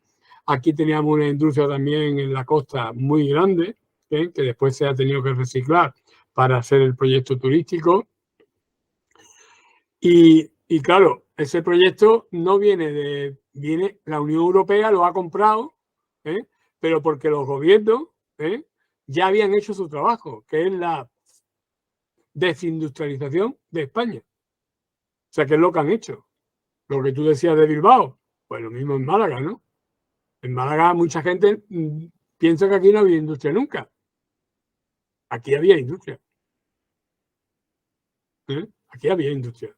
Aquí teníamos una industria también en la costa muy grande, que después se ha tenido que reciclar para hacer el proyecto turístico. Y claro, ese proyecto no viene la Unión Europea lo ha comprado, pero porque los gobiernos ya habían hecho su trabajo, que es la desindustrialización de España. O sea, que es lo que han hecho. Lo que tú decías de Bilbao, pues lo mismo en Málaga, ¿no? En Málaga mucha gente piensa que aquí no había industria nunca. Aquí había industria. Aquí había industria.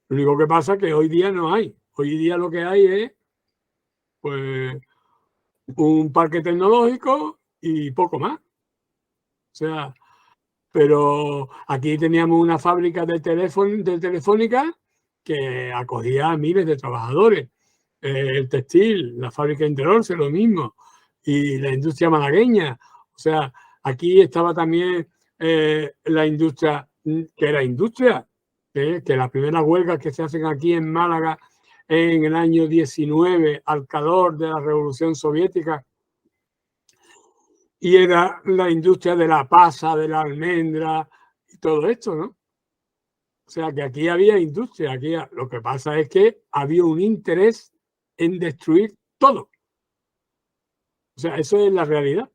Lo único que pasa es que hoy día no hay. Hoy día lo que hay es pues un parque tecnológico y poco más. O sea, pero aquí teníamos una fábrica de Telefónica que acogía a miles de trabajadores. El textil, la fábrica Interorce, lo mismo. Y la industria malagueña. O sea, aquí estaba también la industria, que era industria, que las primeras huelgas que se hacen aquí en Málaga en el año 19, al calor de la Revolución Soviética, y era la industria de la pasa, de la almendra y todo esto, ¿no? O sea, que aquí había industria. Lo que pasa es que había un interés en destruir todo. O sea, eso es la realidad.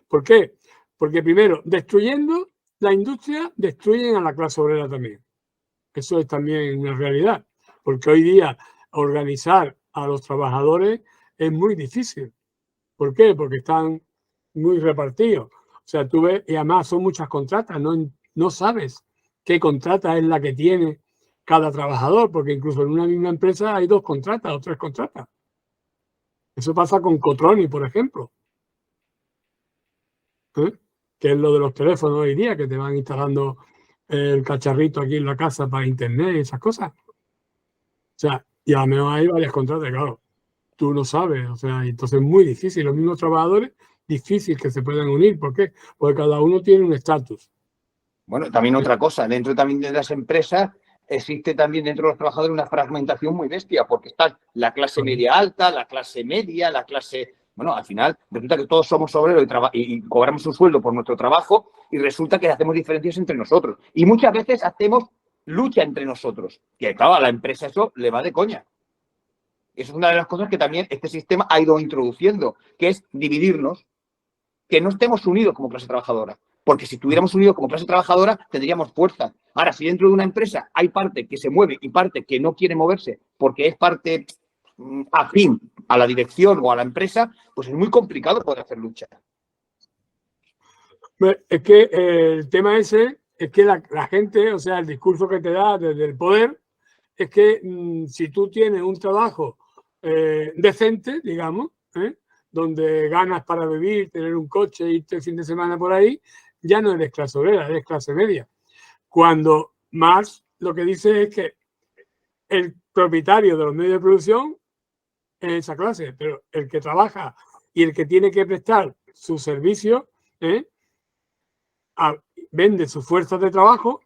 ¿Por qué? Porque primero, destruyendo, la industria destruyen a la clase obrera también. Eso es también una realidad, porque hoy día organizar a los trabajadores es muy difícil. ¿Por qué? Porque están muy repartidos. O sea, tú ves, y además son muchas contratas, no sabes qué contrata es la que tiene cada trabajador, porque incluso en una misma empresa hay 2 contratas o 3 contratas. Eso pasa con Cotroni, por ejemplo, ¿eh? Que es lo de los teléfonos hoy día, que te van instalando el cacharrito aquí en la casa para internet y esas cosas. O sea, y a lo mejor hay varias contratas, claro, tú no sabes, o sea, entonces es muy difícil. Los mismos trabajadores, difícil que se puedan unir. ¿Por qué? Porque cada uno tiene un estatus. Bueno, también otra cosa, dentro también de las empresas existe también dentro de los trabajadores una fragmentación muy bestia, porque está la clase media alta, la clase media, la clase... Bueno, al final resulta que todos somos obreros y cobramos un sueldo por nuestro trabajo y resulta que hacemos diferencias entre nosotros. Y muchas veces hacemos lucha entre nosotros. Y claro, a la empresa eso le va de coña. Eso es una de las cosas que también este sistema ha ido introduciendo, que es dividirnos, que no estemos unidos como clase trabajadora. Porque si estuviéramos unidos como clase trabajadora, tendríamos fuerza. Ahora, si dentro de una empresa hay parte que se mueve y parte que no quiere moverse porque es parte afín a la dirección o a la empresa, pues es muy complicado poder hacer lucha. Es que el tema ese es que la gente, o sea, el discurso que te da desde el poder, es que si tú tienes un trabajo decente, digamos, donde ganas para vivir, tener un coche, irte el fin de semana por ahí, ya no eres clase obrera, eres clase media. Cuando Marx lo que dice es que el propietario de los medios de producción es esa clase, pero el que trabaja y el que tiene que prestar sus servicios vende sus fuerzas de trabajo,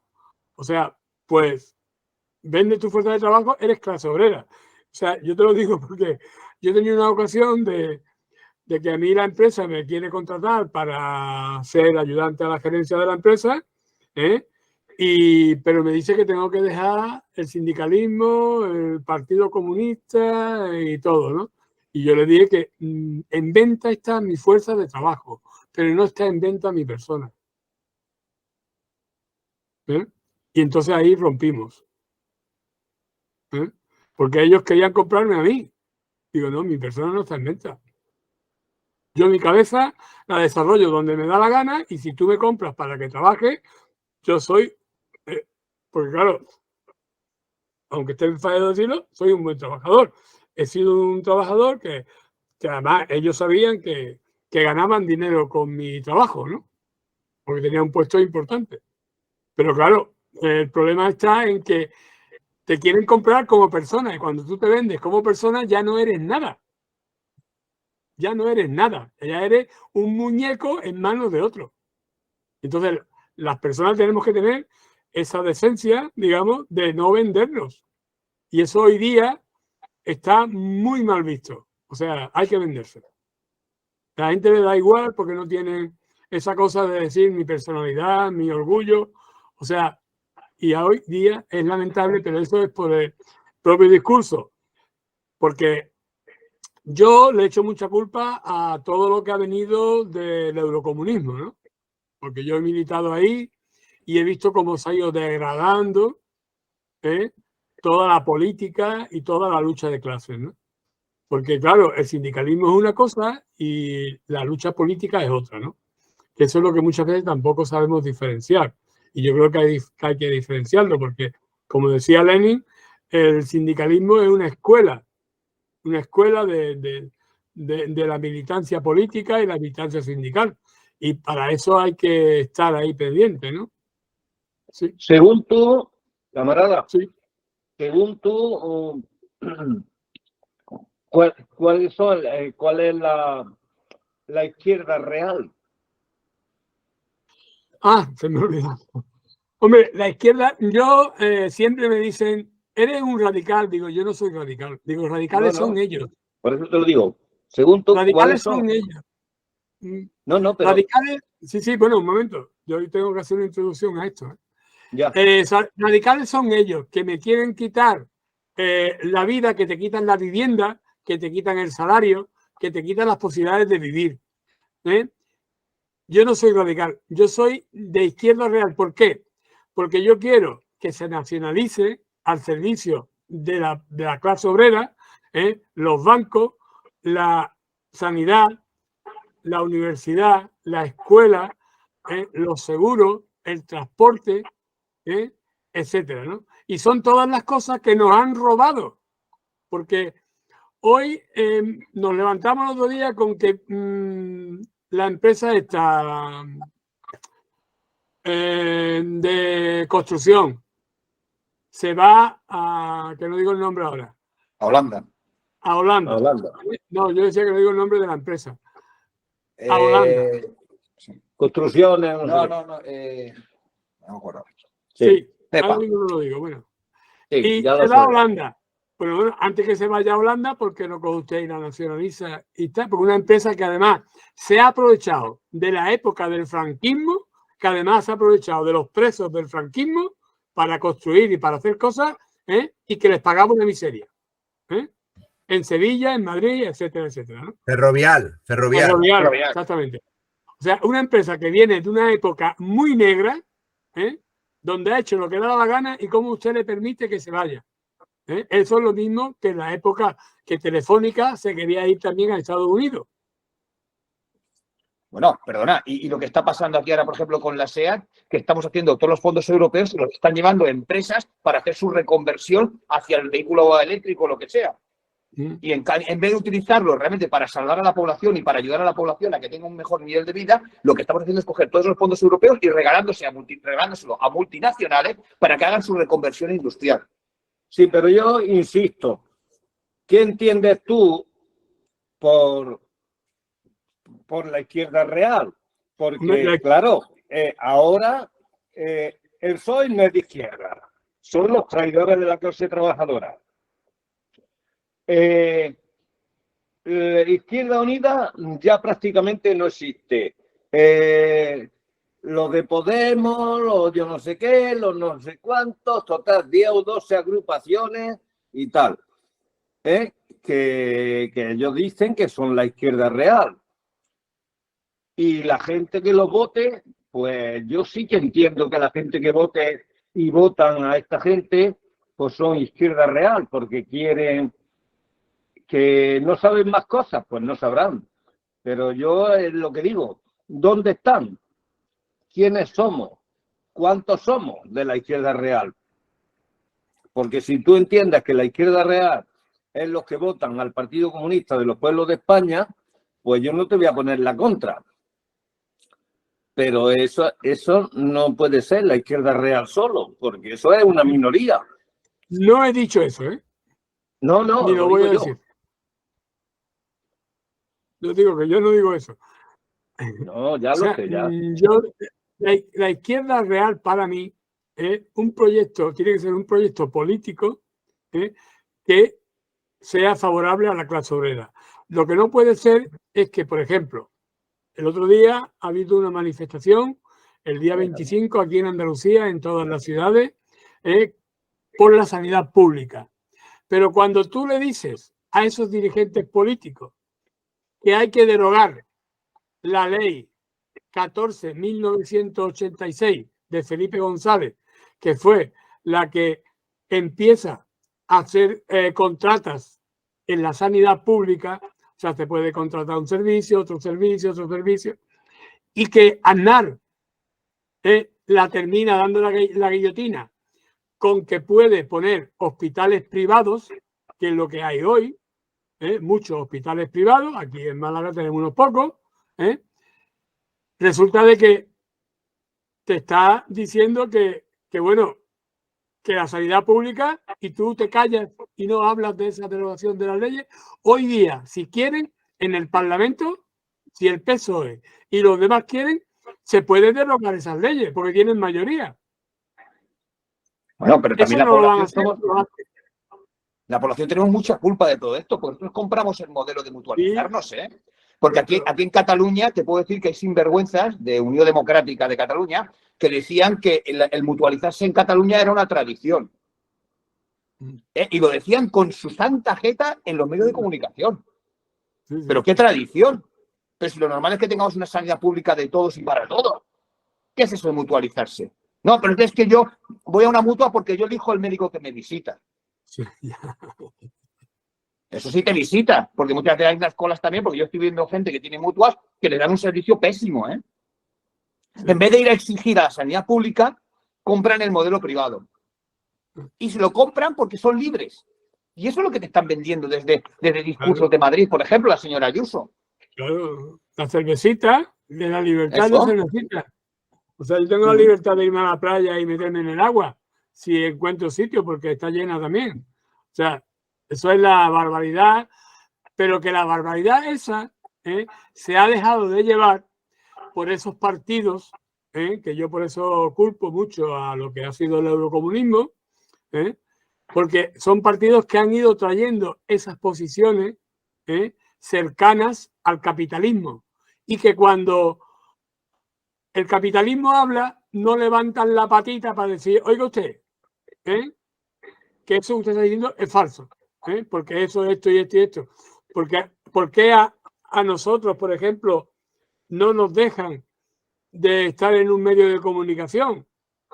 o sea, pues vende tu fuerza de trabajo, eres clase obrera. O sea, yo te lo digo porque yo he tenido una ocasión de que a mí la empresa me quiere contratar para ser ayudante a la gerencia de la empresa, pero me dice que tengo que dejar el sindicalismo, el Partido Comunista y todo, ¿no? Y yo le dije que en venta está mi fuerza de trabajo, pero no está en venta mi persona. Y entonces ahí rompimos. Porque ellos querían comprarme a mí. Digo, no, mi persona no está en venta. Yo mi cabeza la desarrollo donde me da la gana y si tú me compras para que trabaje, yo soy, porque claro, aunque esté enfadado de decirlo, soy un buen trabajador. He sido un trabajador que además ellos sabían que ganaban dinero con mi trabajo, ¿no? Porque tenía un puesto importante. Pero claro, el problema está en que te quieren comprar como persona y cuando tú te vendes como persona ya no eres nada. Ya no eres nada. Ya eres un muñeco en manos de otro. Entonces, las personas tenemos que tener esa decencia, digamos, de no vendernos. Y eso hoy día está muy mal visto. O sea, hay que venderse. A la gente le da igual porque no tiene esa cosa de decir mi personalidad, mi orgullo. O sea, y hoy día es lamentable, pero eso es por el propio discurso. Porque yo le echo mucha culpa a todo lo que ha venido del eurocomunismo, ¿no? Porque yo he militado ahí y he visto cómo se ha ido degradando toda la política y toda la lucha de clases, ¿no? Porque, claro, el sindicalismo es una cosa y la lucha política es otra, ¿no? Que eso es lo que muchas veces tampoco sabemos diferenciar. Y yo creo que hay que diferenciarlo porque, como decía Lenin, el sindicalismo es una escuela de la militancia política y la militancia sindical. Y para eso hay que estar ahí pendiente, ¿no? Sí. Según tú, camarada, sí. Según tú, ¿cuál es la izquierda real? Se me olvidó. Hombre, la izquierda, yo siempre me dicen, eres un radical. Digo, yo no soy radical. Digo, radicales son ellos. Por eso te lo digo. Según tú, radicales son ellos. Pero... Radicales, sí, bueno, un momento. Yo hoy tengo que hacer una introducción a esto. Ya. Radicales son ellos que me quieren quitar la vida, que te quitan la vivienda, que te quitan el salario, que te quitan las posibilidades de vivir. Yo no soy radical, yo soy de izquierda real. ¿Por qué? Porque yo quiero que se nacionalice al servicio de la clase obrera, los bancos, la sanidad, la universidad, la escuela, los seguros, el transporte, etcétera, ¿no? Y son todas las cosas que nos han robado, porque hoy nos levantamos el otro día con que la empresa esta de construcción se va a, que no digo el nombre ahora. A Holanda. A Holanda. A Holanda. No, yo decía que no digo el nombre de la empresa. A Holanda. Construcciones. No me acuerdo. Sí, ahora mismo no lo digo. Bueno. Sí, y se va a Holanda. Bueno, antes que se vaya a Holanda, ¿por qué no coge usted y la nacionaliza? Y tal, porque una empresa que además se ha aprovechado de la época del franquismo, que además se ha aprovechado de los presos del franquismo para construir y para hacer cosas, y que les pagamos una miseria. En Sevilla, en Madrid, etcétera, etcétera, ¿no? Ferrovial. Exactamente. O sea, una empresa que viene de una época muy negra, donde ha hecho lo que le da la gana y cómo usted le permite que se vaya. Eso es lo mismo que en la época que Telefónica se quería ir también a Estados Unidos. Bueno, perdona, y lo que está pasando aquí ahora, por ejemplo, con la SEAT, que estamos haciendo todos los fondos europeos, los están llevando empresas para hacer su reconversión hacia el vehículo eléctrico o lo que sea. Y en vez de utilizarlo realmente para salvar a la población y para ayudar a la población a que tenga un mejor nivel de vida, lo que estamos haciendo es coger todos los fondos europeos y regalándoselo a multinacionales para que hagan su reconversión industrial. Sí, pero yo insisto, ¿qué entiendes tú por la izquierda real? Porque, claro, ahora el PSOE no es de izquierda, son los traidores de la clase trabajadora. Izquierda Unida ya prácticamente no existe. Los de Podemos, los yo no sé qué, los no sé cuántos, total, 10 o 12 agrupaciones y tal, que ellos dicen que son la izquierda real. Y la gente que los vote, pues yo sí que entiendo que la gente que vote y votan a esta gente, pues son izquierda real, porque quieren que no saben más cosas, pues no sabrán. Pero yo es lo que digo, ¿dónde están? ¿Quiénes somos? ¿Cuántos somos de la izquierda real? Porque si tú entiendes que la izquierda real es los que votan al Partido Comunista de los Pueblos de España, pues yo no te voy a poner la contra. Pero eso no puede ser la izquierda real solo, porque eso es una minoría. No he dicho eso, ¿eh? No, ni lo voy a decir. Yo digo que yo no digo eso. No, ya lo sé, ya. La izquierda real para mí es un proyecto, tiene que ser un proyecto político que sea favorable a la clase obrera. Lo que no puede ser es que, por ejemplo, el otro día ha habido una manifestación, el día 25 aquí en Andalucía, en todas las ciudades, por la sanidad pública. Pero cuando tú le dices a esos dirigentes políticos que hay que derogar la ley 14.986 de Felipe González, que fue la que empieza a hacer contratas en la sanidad pública, o sea, se puede contratar un servicio, otro servicio, y que Aznar la termina dando la guillotina con que puede poner hospitales privados, que es lo que hay hoy, muchos hospitales privados, aquí en Málaga tenemos unos pocos, resulta de que te está diciendo que bueno, que la sanidad pública, y tú te callas y no hablas de esa derogación de las leyes. Hoy día, si quieren, en el Parlamento, si el PSOE y los demás quieren, se puede derogar esas leyes porque tienen mayoría. Bueno, pero también la población tenemos mucha culpa de todo esto, porque nosotros compramos el modelo de mutualizarnos, ¿sí? Porque aquí en Cataluña te puedo decir que hay sinvergüenzas de Unión Democrática de Cataluña que decían que el mutualizarse en Cataluña era una tradición. Y lo decían con su santa jeta en los medios de comunicación. ¿Pero qué tradición? Pero si lo normal es que tengamos una sanidad pública de todos y para todos. ¿Qué es eso de mutualizarse? No, pero es que yo voy a una mutua porque yo elijo el médico que me visita. Sí, ya. Eso sí te visita, porque muchas veces hay unas colas también, porque yo estoy viendo gente que tiene mutuas que le dan un servicio pésimo, ¿eh? Sí. En vez de ir a exigir a la sanidad pública, compran el modelo privado. Y se lo compran porque son libres. Y eso es lo que te están vendiendo desde discursos de Madrid, por ejemplo, la señora Ayuso. Claro, la cervecita, de la libertad de ¿Eso? cervecita. O sea, yo tengo la libertad de irme a la playa y meterme en el agua si encuentro sitio porque está llena también. O sea, eso es la barbaridad, pero que la barbaridad esa se ha dejado de llevar por esos partidos, que yo por eso culpo mucho a lo que ha sido el eurocomunismo, porque son partidos que han ido trayendo esas posiciones cercanas al capitalismo y que cuando el capitalismo habla no levantan la patita para decir, oiga usted, que eso que usted está diciendo es falso, porque eso, esto y esto y esto. ¿Por qué a nosotros, por ejemplo, no nos dejan de estar en un medio de comunicación?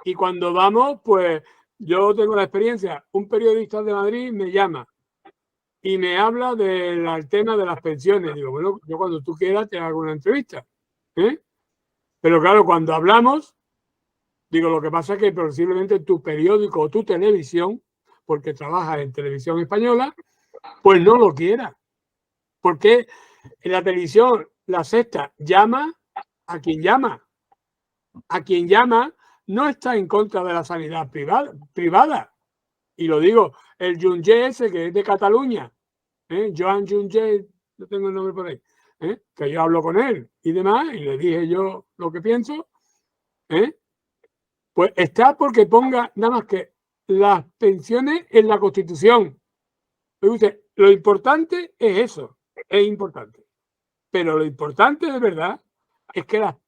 Y cuando vamos, pues yo tengo la experiencia, un periodista de Madrid me llama y me habla del tema de las pensiones. Digo, bueno, yo cuando tú quieras te hago una entrevista. Pero claro, cuando hablamos, digo, lo que pasa es que posiblemente tu periódico o tu televisión, porque trabajas en televisión española, pues no lo quiera. Porque en la televisión, La Sexta llama a quien llama. A quien llama no está en contra de la sanidad privada. Y lo digo, el Junge ese que es de Cataluña, Joan Junge, no tengo el nombre por ahí, que yo hablo con él y demás, y le dije yo lo que pienso, pues está porque ponga nada más que las pensiones en la Constitución. Usted, lo importante es eso, es importante. Pero lo importante de verdad es que la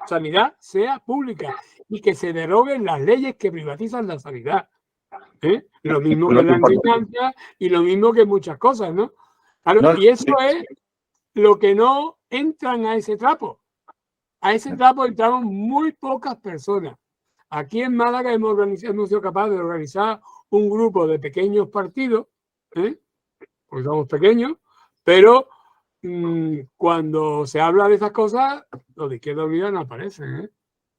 sanidad sea pública y que se deroguen las leyes que privatizan la sanidad. Lo mismo que la enseñanza y lo mismo que muchas cosas, ¿no? Claro, y eso es lo que no entran a ese trapo. A ese trapo entramos muy pocas personas. Aquí en Málaga hemos sido capaces de organizar un grupo de pequeños partidos, porque somos pequeños, pero cuando se habla de esas cosas, los de Izquierda Unida no aparecen,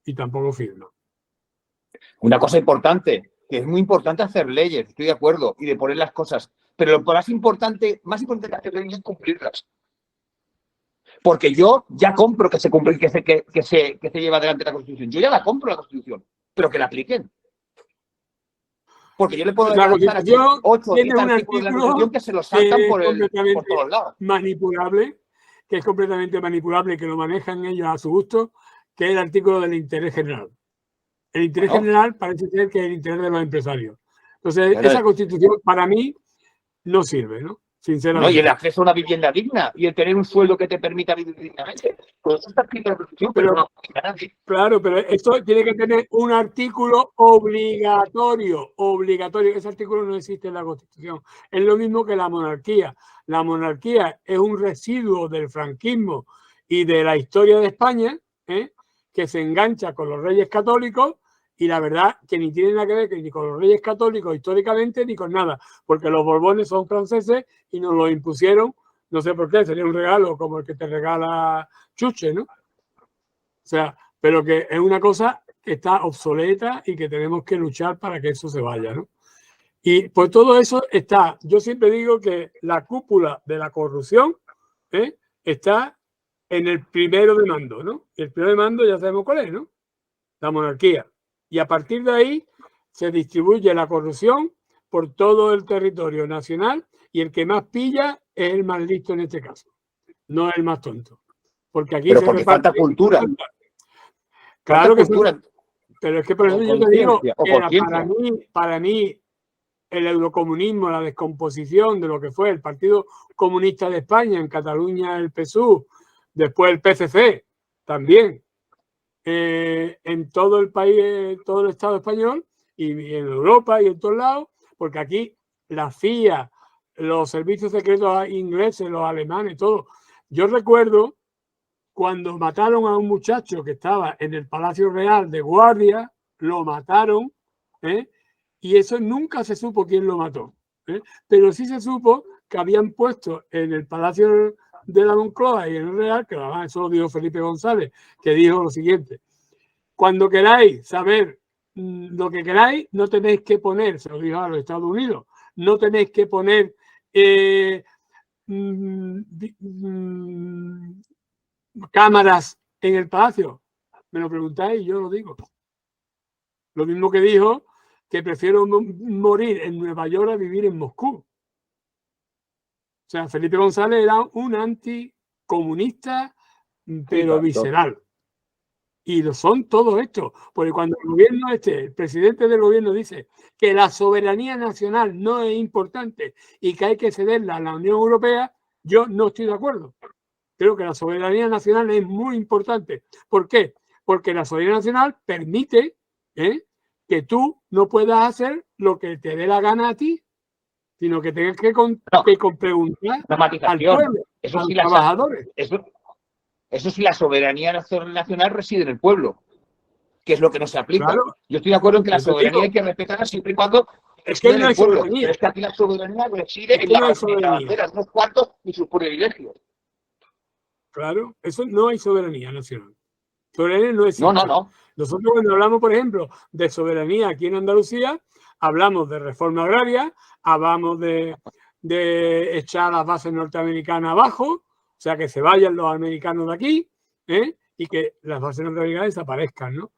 y tampoco firman. Una cosa importante, que es muy importante hacer leyes, estoy de acuerdo, y de poner las cosas, pero lo más importante que hacer leyes es cumplirlas. Porque yo ya compro que se cumple, que se lleva adelante la Constitución. Yo ya la compro la Constitución, pero que la apliquen. Porque yo le puedo lanzar aquí 8 o 10 artículos de la Constitución que se los saltan por todos lados. Manipulable, que es completamente manipulable, que lo manejan ellos a su gusto, que es el artículo del interés general. El interés general parece ser que es el interés de los empresarios. Entonces, esa Constitución para mí no sirve, ¿no? Sinceramente. No, y el acceso a una vivienda digna y el tener un sueldo que te permita vivir dignamente. Todo eso está escrito en la Constitución, pero no aplica a nadie. Claro, pero esto tiene que tener un artículo obligatorio. Obligatorio. Ese artículo no existe en la Constitución. Es lo mismo que la monarquía. La monarquía es un residuo del franquismo y de la historia de España, que se engancha con los reyes católicos. Y la verdad que ni tiene nada que ver ni con los reyes católicos históricamente ni con nada, porque los Borbones son franceses y nos lo impusieron, no sé por qué, sería un regalo como el que te regala Chuche, ¿no? O sea, pero que es una cosa que está obsoleta y que tenemos que luchar para que eso se vaya, ¿no? Y pues todo eso está, yo siempre digo que la cúpula de la corrupción está en el primero de mando, ¿no? Y el primero de mando ya sabemos cuál es, ¿no? La monarquía. Y a partir de ahí se distribuye la corrupción por todo el territorio nacional y el que más pilla es el más listo en este caso, no el más tonto. Porque aquí pero porque falta cultura. Claro que cultura. Pero es que por eso yo te digo que para mí el eurocomunismo, la descomposición de lo que fue el Partido Comunista de España, en Cataluña el PSUV, después el PCC también, en todo el país, todo el Estado español y en Europa y en todos lados, porque aquí la CIA, los servicios secretos ingleses, los alemanes, todo. Yo recuerdo Cuando mataron a un muchacho que estaba en el Palacio Real de guardia, lo mataron, y eso nunca se supo quién lo mató. Pero sí se supo que habían puesto en el Palacio de la Moncloa y en el Real, que además eso lo dijo Felipe González, que dijo lo siguiente: cuando queráis saber lo que queráis, no tenéis que poner, se lo dijo a los Estados Unidos, no tenéis que poner cámaras en el palacio. Me lo preguntáis y yo lo digo. Lo mismo que dijo que prefiero morir en Nueva York a vivir en Moscú. O sea, Felipe González era un anticomunista, pero visceral. Y lo son todos estos. Porque cuando el gobierno el presidente del gobierno dice que la soberanía nacional no es importante y que hay que cederla a la Unión Europea, yo no estoy de acuerdo. Creo que la soberanía nacional es muy importante. ¿Por qué? Porque la soberanía nacional permite que tú no puedas hacer lo que te dé la gana a ti, sino que tengas que preguntar al pueblo, eso a los sí, trabajadores. Eso sí, la soberanía nacional reside en el pueblo, que es lo que no se aplica. Claro. Yo estoy de acuerdo en que la soberanía hay que respetarla siempre y cuando reside en el pueblo. Pero es que aquí la soberanía reside en la bandera de unos cuantos y sus privilegios. Claro, eso no hay soberanía nacional. Soberanía no existe. No. Nosotros cuando hablamos, por ejemplo, de soberanía aquí en Andalucía, hablamos de reforma agraria, hablamos de echar las bases norteamericanas abajo, o sea, que se vayan los americanos de aquí, y que las bases norteamericanas desaparezcan, ¿no?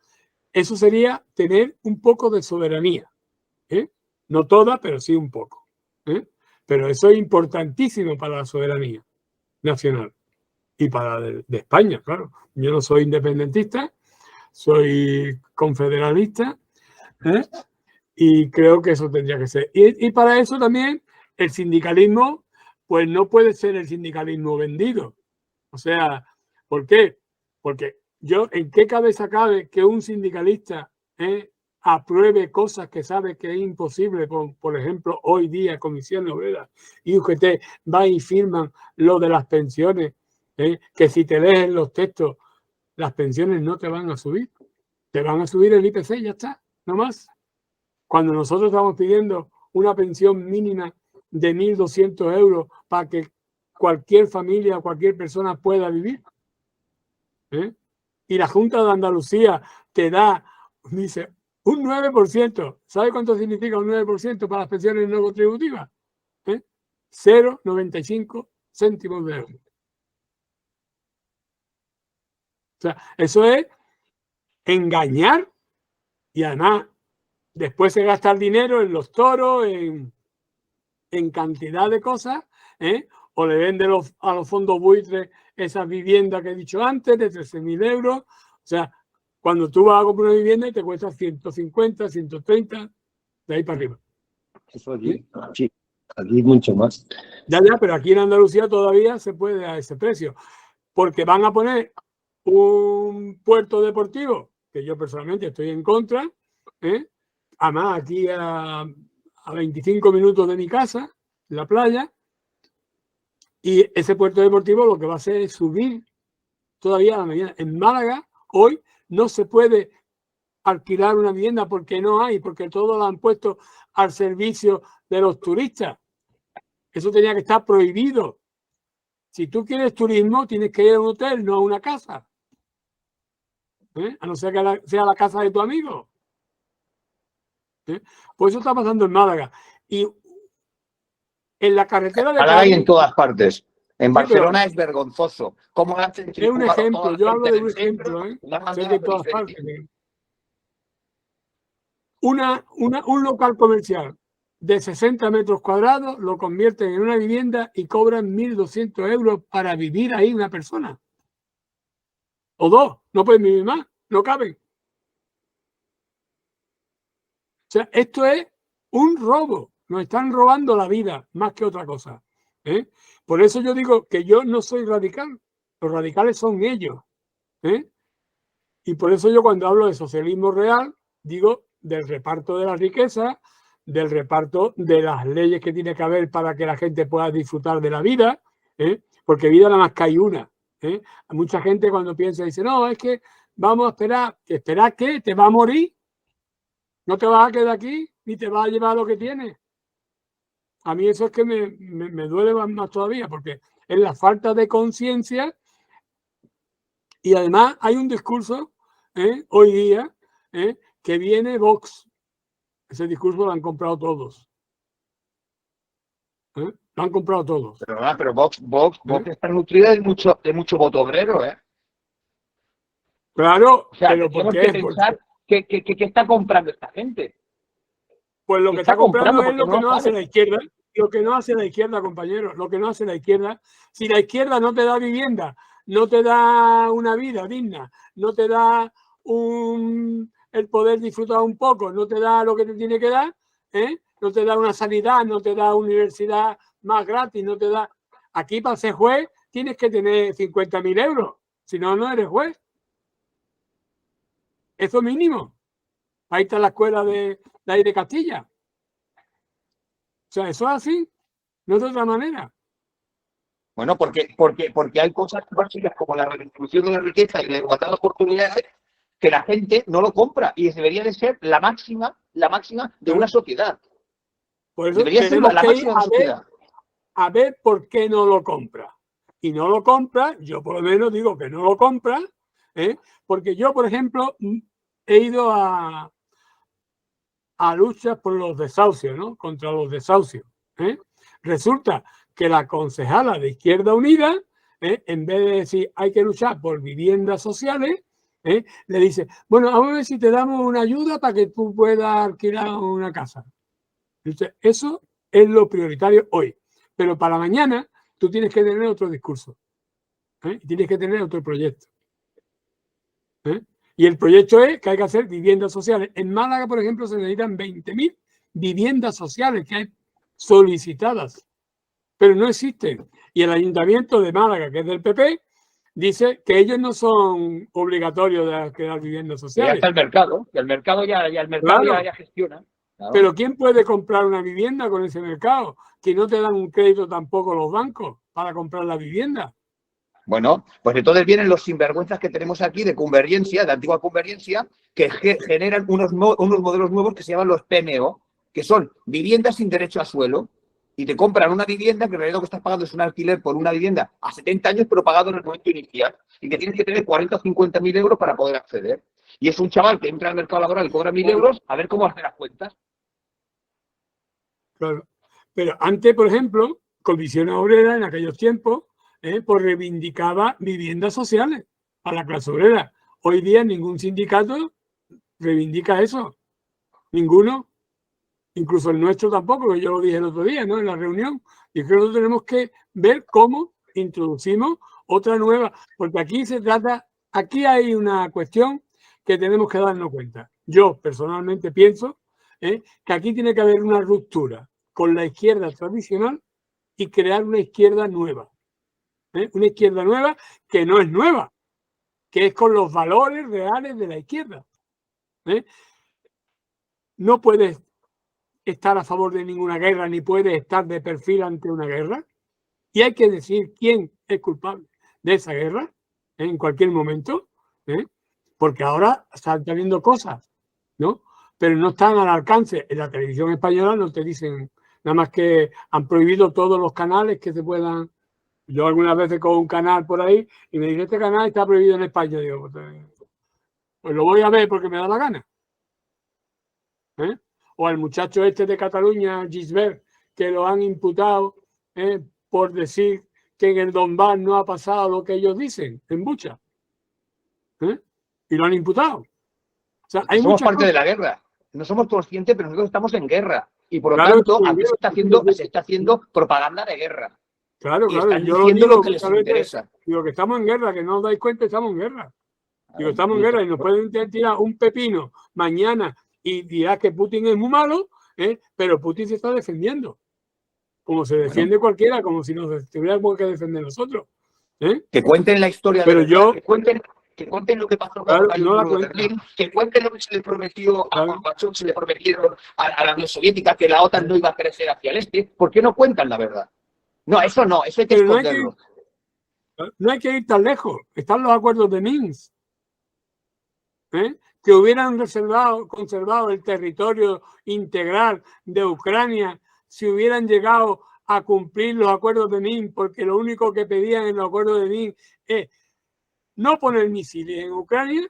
Eso sería tener un poco de soberanía. No toda, pero sí un poco. Pero eso es importantísimo para la soberanía nacional y para de España, claro. Yo no soy independentista, soy confederalista, y creo que eso tendría que ser. Y para eso también el sindicalismo, pues no puede ser el sindicalismo vendido. O sea, ¿por qué? Porque ¿en qué cabeza cabe que un sindicalista apruebe cosas que sabe que es imposible? Por ejemplo, hoy día Comisión Obrera y UGT van y firman lo de las pensiones, que si te lees los textos, las pensiones no te van a subir. Te van a subir el IPC y ya está, no más. Cuando nosotros estamos pidiendo una pensión mínima de 1.200 euros para que cualquier familia, cualquier persona pueda vivir. Y la Junta de Andalucía te da, dice, un 9%. ¿Sabe cuánto significa un 9% para las pensiones no contributivas? 0,95 céntimos de euro. O sea, eso es engañar, y además después se gasta el dinero en los toros, en cantidad de cosas, o le vende a los fondos buitres esas viviendas que he dicho antes de 13.000 euros. O sea, cuando tú vas a comprar una vivienda y te cuesta 150, 130, de ahí para arriba. Eso allí, sí, aquí mucho más. Ya, pero aquí en Andalucía todavía se puede a ese precio, porque van a poner un puerto deportivo, que yo personalmente estoy en contra, además aquí a 25 minutos de mi casa, en la playa, y ese puerto deportivo lo que va a hacer es subir todavía a la mañana. En Málaga hoy no se puede alquilar una vivienda porque no hay, porque todo lo han puesto al servicio de los turistas. Eso tenía que estar prohibido. Si tú quieres turismo, tienes que ir a un hotel, no a una casa. A no ser que sea la casa de tu amigo. Pues eso está pasando en Málaga. Y en la carretera de Málaga y en todas partes. En Barcelona es vergonzoso. ¿Cómo hacen? Es un ejemplo, yo hablo de un ejemplo. Sé que en todas partes. Un local comercial de 60 metros cuadrados lo convierten en una vivienda y cobran 1.200 euros para vivir ahí una persona. O dos, no pueden vivir más, no caben. O sea, esto es un robo. Nos están robando la vida más que otra cosa. Por eso yo digo que yo no soy radical. Los radicales son ellos. Y por eso yo cuando hablo de socialismo real, digo del reparto de la riqueza, del reparto de las leyes que tiene que haber para que la gente pueda disfrutar de la vida, porque vida nada más que hay una. ¿eh? Mucha gente cuando piensa dice, no, es que vamos a esperar. ¿Esperar qué? ¿Te va a morir? ¿No te vas a quedar aquí? ¿Ni te vas a llevar lo que tienes? A mí eso es que me duele más todavía, porque es la falta de conciencia. Y además hay un discurso hoy día que viene Vox. Ese discurso lo han comprado todos. Lo han comprado todos. Pero Vox está nutrida de mucho voto obrero, ¿eh? Claro, O sea, pero tenemos ¿por que qué? pensar ¿qué está comprando esta gente? Pues lo que está comprando es lo que no hace sabe. la izquierda. Lo que no hace la izquierda, compañeros. Lo que no hace la izquierda. Si la izquierda no te da vivienda, no te da una vida digna, no te da el poder disfrutar un poco, no te da lo que te tiene que dar, no te da una sanidad, no te da universidad más gratis, no te da... Aquí para ser juez tienes que tener 50.000 euros. Si no, no eres juez. Eso mínimo. Ahí está la escuela de ahí de Castilla. O sea, eso es así, no de otra manera. Bueno, porque hay cosas básicas como la redistribución de la riqueza y la igualdad de oportunidades que la gente no lo compra y debería de ser la máxima de una sociedad. Por eso Debería ser tenemos la que ir máxima de una sociedad. a ver por qué no lo compra. Y no lo compra, yo por lo menos digo que no lo compra, porque yo, por ejemplo, he ido a luchas por los desahucios, ¿no? Contra los desahucios. Resulta que la concejala de Izquierda Unida, en vez de decir hay que luchar por viviendas sociales, le dice, bueno, vamos a ver si te damos una ayuda para que tú puedas alquilar una casa. Entonces, eso es lo prioritario hoy. Pero para mañana tú tienes que tener otro discurso. Tienes que tener otro proyecto. Y el proyecto es que hay que hacer viviendas sociales. En Málaga, por ejemplo, se necesitan 20.000 viviendas sociales que hay solicitadas, pero no existen. Y el Ayuntamiento de Málaga, que es del PP, dice que ellos no son obligatorios de crear viviendas sociales. Ya está el mercado, y el mercado ya gestiona. Claro. Pero ¿quién puede comprar una vivienda con ese mercado? Que no te dan un crédito tampoco los bancos para comprar la vivienda. Bueno, pues entonces vienen los sinvergüenzas que tenemos aquí de convergencia, de antigua convergencia, que generan unos modelos nuevos que se llaman los PMO, que son viviendas sin derecho a suelo, y te compran una vivienda que en realidad lo que estás pagando es un alquiler por una vivienda a 70 años, pero pagado en el momento inicial, y que tienes que tener 40 o 50.000 euros para poder acceder. Y es un chaval que entra al mercado laboral y cobra 1.000 euros, a ver cómo hace las cuentas. Claro. Pero antes, por ejemplo, Comisiones Obreras en aquellos tiempos, pues reivindicaba viviendas sociales a la clase obrera. Hoy día ningún sindicato reivindica eso. Ninguno. Incluso el nuestro tampoco, que yo lo dije el otro día, ¿no? En la reunión. Y creo que tenemos que ver cómo introducimos otra nueva. Porque aquí hay una cuestión que tenemos que darnos cuenta. Yo personalmente pienso que aquí tiene que haber una ruptura con la izquierda tradicional y crear una izquierda nueva. Una izquierda nueva que no es nueva, que es con los valores reales de la izquierda. No puedes estar a favor de ninguna guerra, ni puedes estar de perfil ante una guerra. Y hay que decir quién es culpable de esa guerra en cualquier momento, porque ahora están teniendo cosas, ¿no? Pero no están al alcance. En la televisión española no te dicen nada más que han prohibido todos los canales que se puedan. Yo algunas veces con un canal por ahí y me dice, este canal está prohibido en España. Digo, pues lo voy a ver porque me da la gana. O al muchacho este de Cataluña, Gisbert, que lo han imputado por decir que en el Donbass no ha pasado lo que ellos dicen, en Bucha. Y lo han imputado. O sea, hay somos parte cosas. De la guerra. No somos conscientes, pero nosotros estamos en guerra. Y por lo tanto, aquí se está haciendo propaganda de guerra. Claro, y claro. están Yo diciendo lo lo que les interesa. Digo que estamos en guerra, que no os dais cuenta, estamos en guerra. Digo, estamos en guerra y nos pueden tirar un pepino mañana y dirá que Putin es muy malo, pero Putin se está defendiendo. Como se defiende cualquiera, como si nos tuviéramos que defender nosotros. Que cuenten la historia pero de verdad, que cuenten lo que pasó con el muro de Berlín, que cuenten lo que se le prometió a Gorbachev, se le prometieron a la Unión Soviética, que la OTAN no iba a crecer hacia el este. ¿Por qué no cuentan la verdad? No, eso hay que esconderlo. No hay que ir tan lejos. Están los acuerdos de Minsk, que hubieran conservado el territorio integral de Ucrania si hubieran llegado a cumplir los acuerdos de Minsk, porque lo único que pedían en los acuerdos de Minsk es no poner misiles en Ucrania,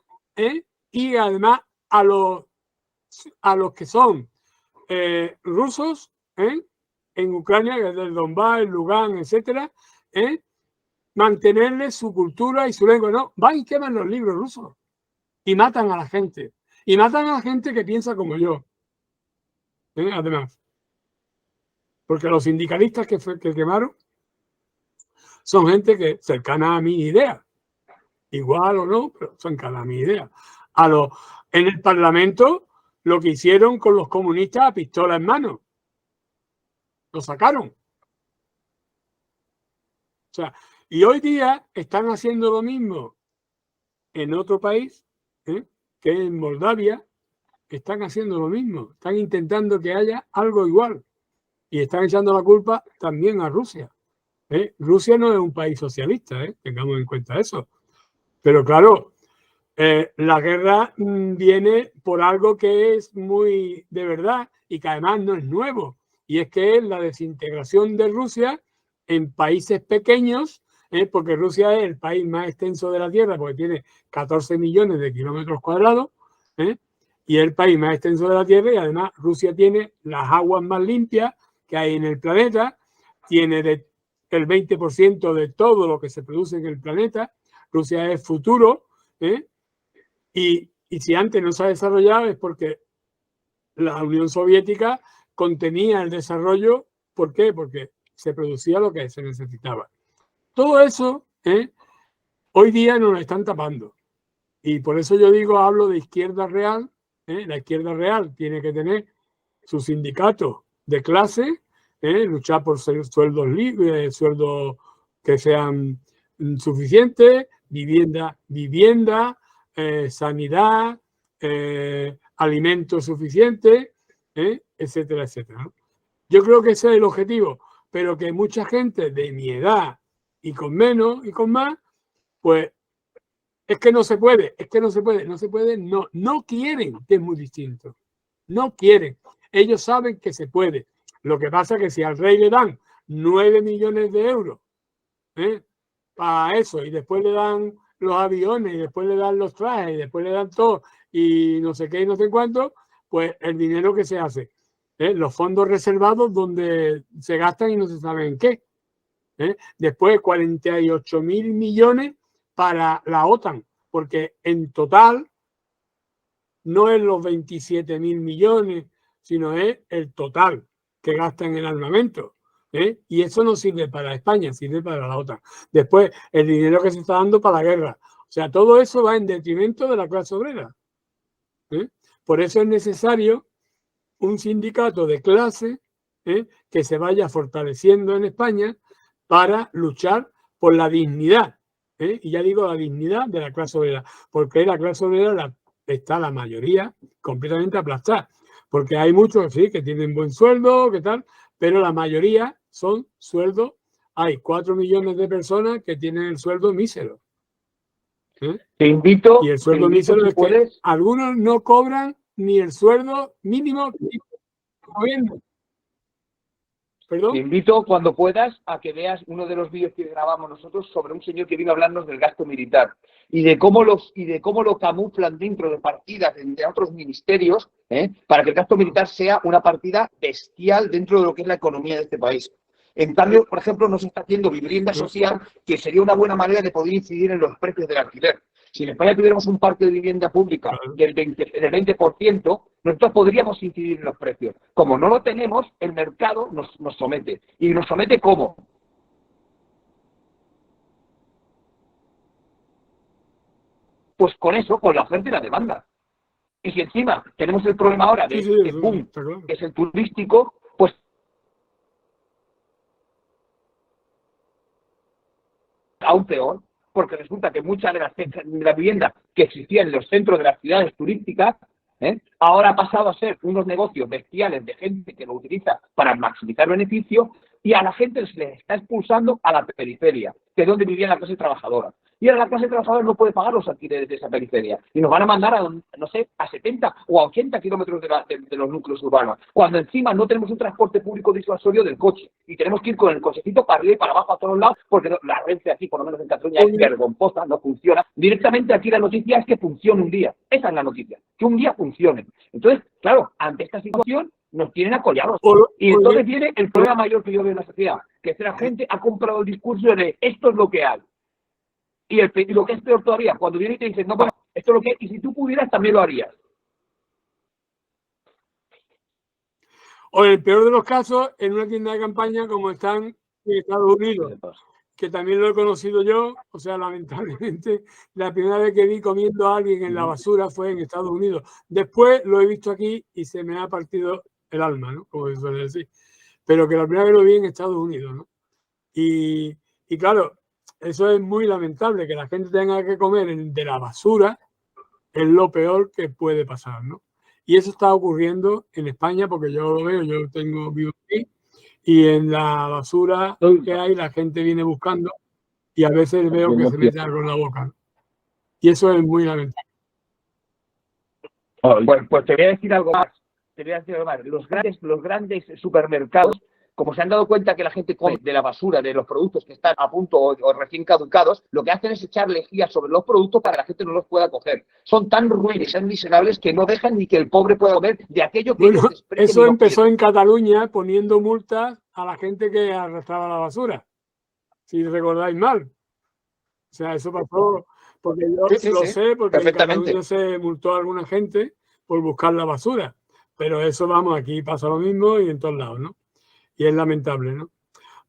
y además a los que son rusos en Ucrania, desde el Donbass, el Lugansk, etcétera, mantenerles su cultura y su lengua. No, van y queman los libros rusos y matan a la gente. Y matan a la gente que piensa como yo. Además. Porque los sindicalistas que quemaron son gente que cercana a mi idea. Igual o no, pero cercana a mi idea. En el Parlamento, lo que hicieron con los comunistas a pistola en mano. Lo sacaron. O sea, y hoy día están haciendo lo mismo en otro país, que en Moldavia, están haciendo lo mismo. Están intentando que haya algo igual. Y están echando la culpa también a Rusia. Rusia no es un país socialista, tengamos en cuenta eso. Pero claro, la guerra viene por algo que es muy de verdad y que además no es nuevo. Y es que es la desintegración de Rusia en países pequeños, porque Rusia es el país más extenso de la Tierra, porque tiene 14 millones de kilómetros cuadrados, y es el país más extenso de la Tierra, y además Rusia tiene las aguas más limpias que hay en el planeta, tiene el 20% de todo lo que se produce en el planeta. Rusia es futuro, y si antes no se ha desarrollado es porque la Unión Soviética contenía el desarrollo. ¿Por qué? Porque se producía lo que se necesitaba. Todo eso hoy día nos lo están tapando. Y por eso yo hablo de izquierda real. La izquierda real tiene que tener sus sindicatos de clase, luchar por sueldos libres, sueldos que sean suficientes, vivienda, sanidad, alimentos suficientes, etcétera, etcétera, ¿no? Yo creo que ese es el objetivo, pero que mucha gente de mi edad y con menos y con más, pues es que no se puede, no quieren, que es muy distinto. No quieren. Ellos saben que se puede. Lo que pasa es que si al rey le dan 9 millones de euros para eso, y después le dan los aviones, y después le dan los trajes, y después le dan todo, y no sé qué y no sé cuánto, pues el dinero que se hace, los fondos reservados donde se gastan y no se sabe en qué. Después 48.000 millones para la OTAN, porque en total no es los 27.000 millones, sino es el total que gastan en armamento. Y eso no sirve para España, sirve para la OTAN. Después, el dinero que se está dando para la guerra. O sea, todo eso va en detrimento de la clase obrera. Por eso es necesario un sindicato de clase que se vaya fortaleciendo en España para luchar por la dignidad. Y ya digo, la dignidad de la clase obrera, porque la clase obrera está la mayoría completamente aplastada, porque hay muchos sí que tienen buen sueldo, que tal, pero la mayoría son sueldos. Hay 4 millones de personas que tienen el sueldo mísero. Te invito. Y el sueldo mísero es que algunos no cobran ni el sueldo mínimo que gobierno. ¿Perdón? Te invito cuando puedas a que veas uno de los vídeos que grabamos nosotros sobre un señor que vino a hablarnos del gasto militar y de cómo lo camuflan dentro de partidas de otros ministerios para que el gasto militar sea una partida bestial dentro de lo que es la economía de este país. En cambio, por ejemplo, no se está haciendo vivienda social, que sería una buena manera de poder incidir en los precios del alquiler. Si en España tuviéramos un parque de vivienda pública del 20%, nosotros podríamos incidir en los precios. Como no lo tenemos, el mercado nos somete. ¿Y nos somete cómo? Pues con eso, con la oferta y la demanda. Y si encima tenemos el problema ahora de boom, que es el turístico, pues aún peor, porque resulta que mucha de la vivienda que existía en los centros de las ciudades turísticas, ahora ha pasado a ser unos negocios bestiales de gente que lo utiliza para maximizar beneficios y a la gente se les está expulsando a la periferia, que es donde vivía la clase trabajadora. Y ahora la clase trabajadora no puede pagar los alquileres de esa periferia. Y nos van a mandar a, no sé, a 70 o a 80 kilómetros de los núcleos urbanos. Cuando encima no tenemos un transporte público disuasorio del coche. Y tenemos que ir con el cochecito para arriba y para abajo a todos lados, porque la Renfe aquí, por lo menos en Cataluña, es vergonzosa, no funciona. Directamente aquí la noticia es que funcione un día. Esa es la noticia, que un día funcione. Entonces, claro, ante esta situación nos tienen acollados. Y entonces viene el problema mayor que yo veo en la sociedad, que la gente ha comprado el discurso de esto es lo que hay. Y lo que es peor todavía, cuando viene y te dicen, no, bueno, esto es lo que es, y si tú pudieras también lo harías. O en el peor de los casos, en una tienda de campaña como están en Estados Unidos, que también lo he conocido yo, o sea, lamentablemente, la primera vez que vi comiendo a alguien en la basura fue en Estados Unidos. Después lo he visto aquí y se me ha partido el alma, ¿no? Como se suele decir. Pero que la primera vez lo vi en Estados Unidos, ¿no? Y claro, eso es muy lamentable, que la gente tenga que comer de la basura, es lo peor que puede pasar, ¿no? Y eso está ocurriendo en España, porque yo lo veo, yo vivo aquí, y en la basura que hay la gente viene buscando y a veces veo que se mete algo en la boca, ¿no? Y eso es muy lamentable. Pues te voy a decir algo más. Los grandes supermercados, como se han dado cuenta que la gente come de la basura, de los productos que están a punto o recién caducados, lo que hacen es echar lejía sobre los productos para que la gente no los pueda coger. Son tan ruines, tan miserables que no dejan ni que el pobre pueda comer de aquello que bueno, eso empezó en Cataluña poniendo multas a la gente que arrastraba la basura, si recordáis mal. O sea, eso pasó porque yo lo sé, porque en Cataluña se multó a alguna gente por buscar la basura. Pero eso, vamos, aquí pasa lo mismo y en todos lados, ¿no? Y es lamentable, ¿no?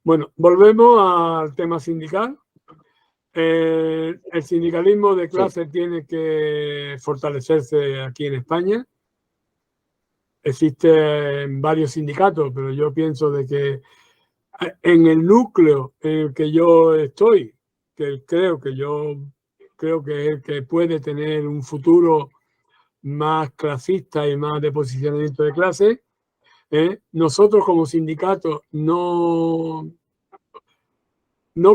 Bueno, volvemos al tema sindical. El sindicalismo de clase tiene que fortalecerse aquí en España. Existen varios sindicatos, pero yo pienso de que en el núcleo en el que yo estoy, que creo que es el que puede tener un futuro más clasista y más de posicionamiento de clase, nosotros como sindicato no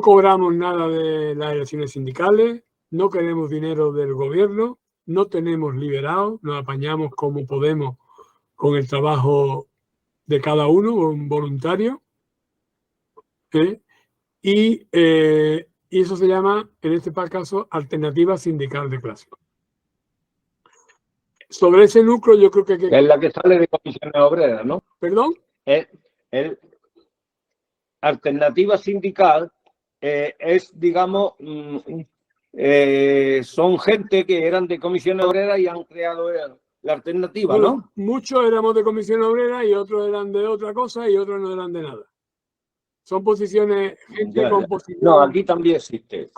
cobramos nada de las elecciones sindicales, no queremos dinero del gobierno, no tenemos liberados, nos apañamos como podemos con el trabajo de cada uno, un voluntario. Y eso se llama, en este caso, alternativa sindical de clase. Sobre ese núcleo yo creo que... Es la que sale de comisiones obreras, ¿no? ¿Perdón? Alternativa sindical es, digamos, son gente que eran de comisiones obreras y han creado la alternativa, bueno, ¿no? Muchos éramos de comisión obrera y otros eran de otra cosa y otros no eran de nada. Son posiciones, gente con posiciones. No, aquí también existe.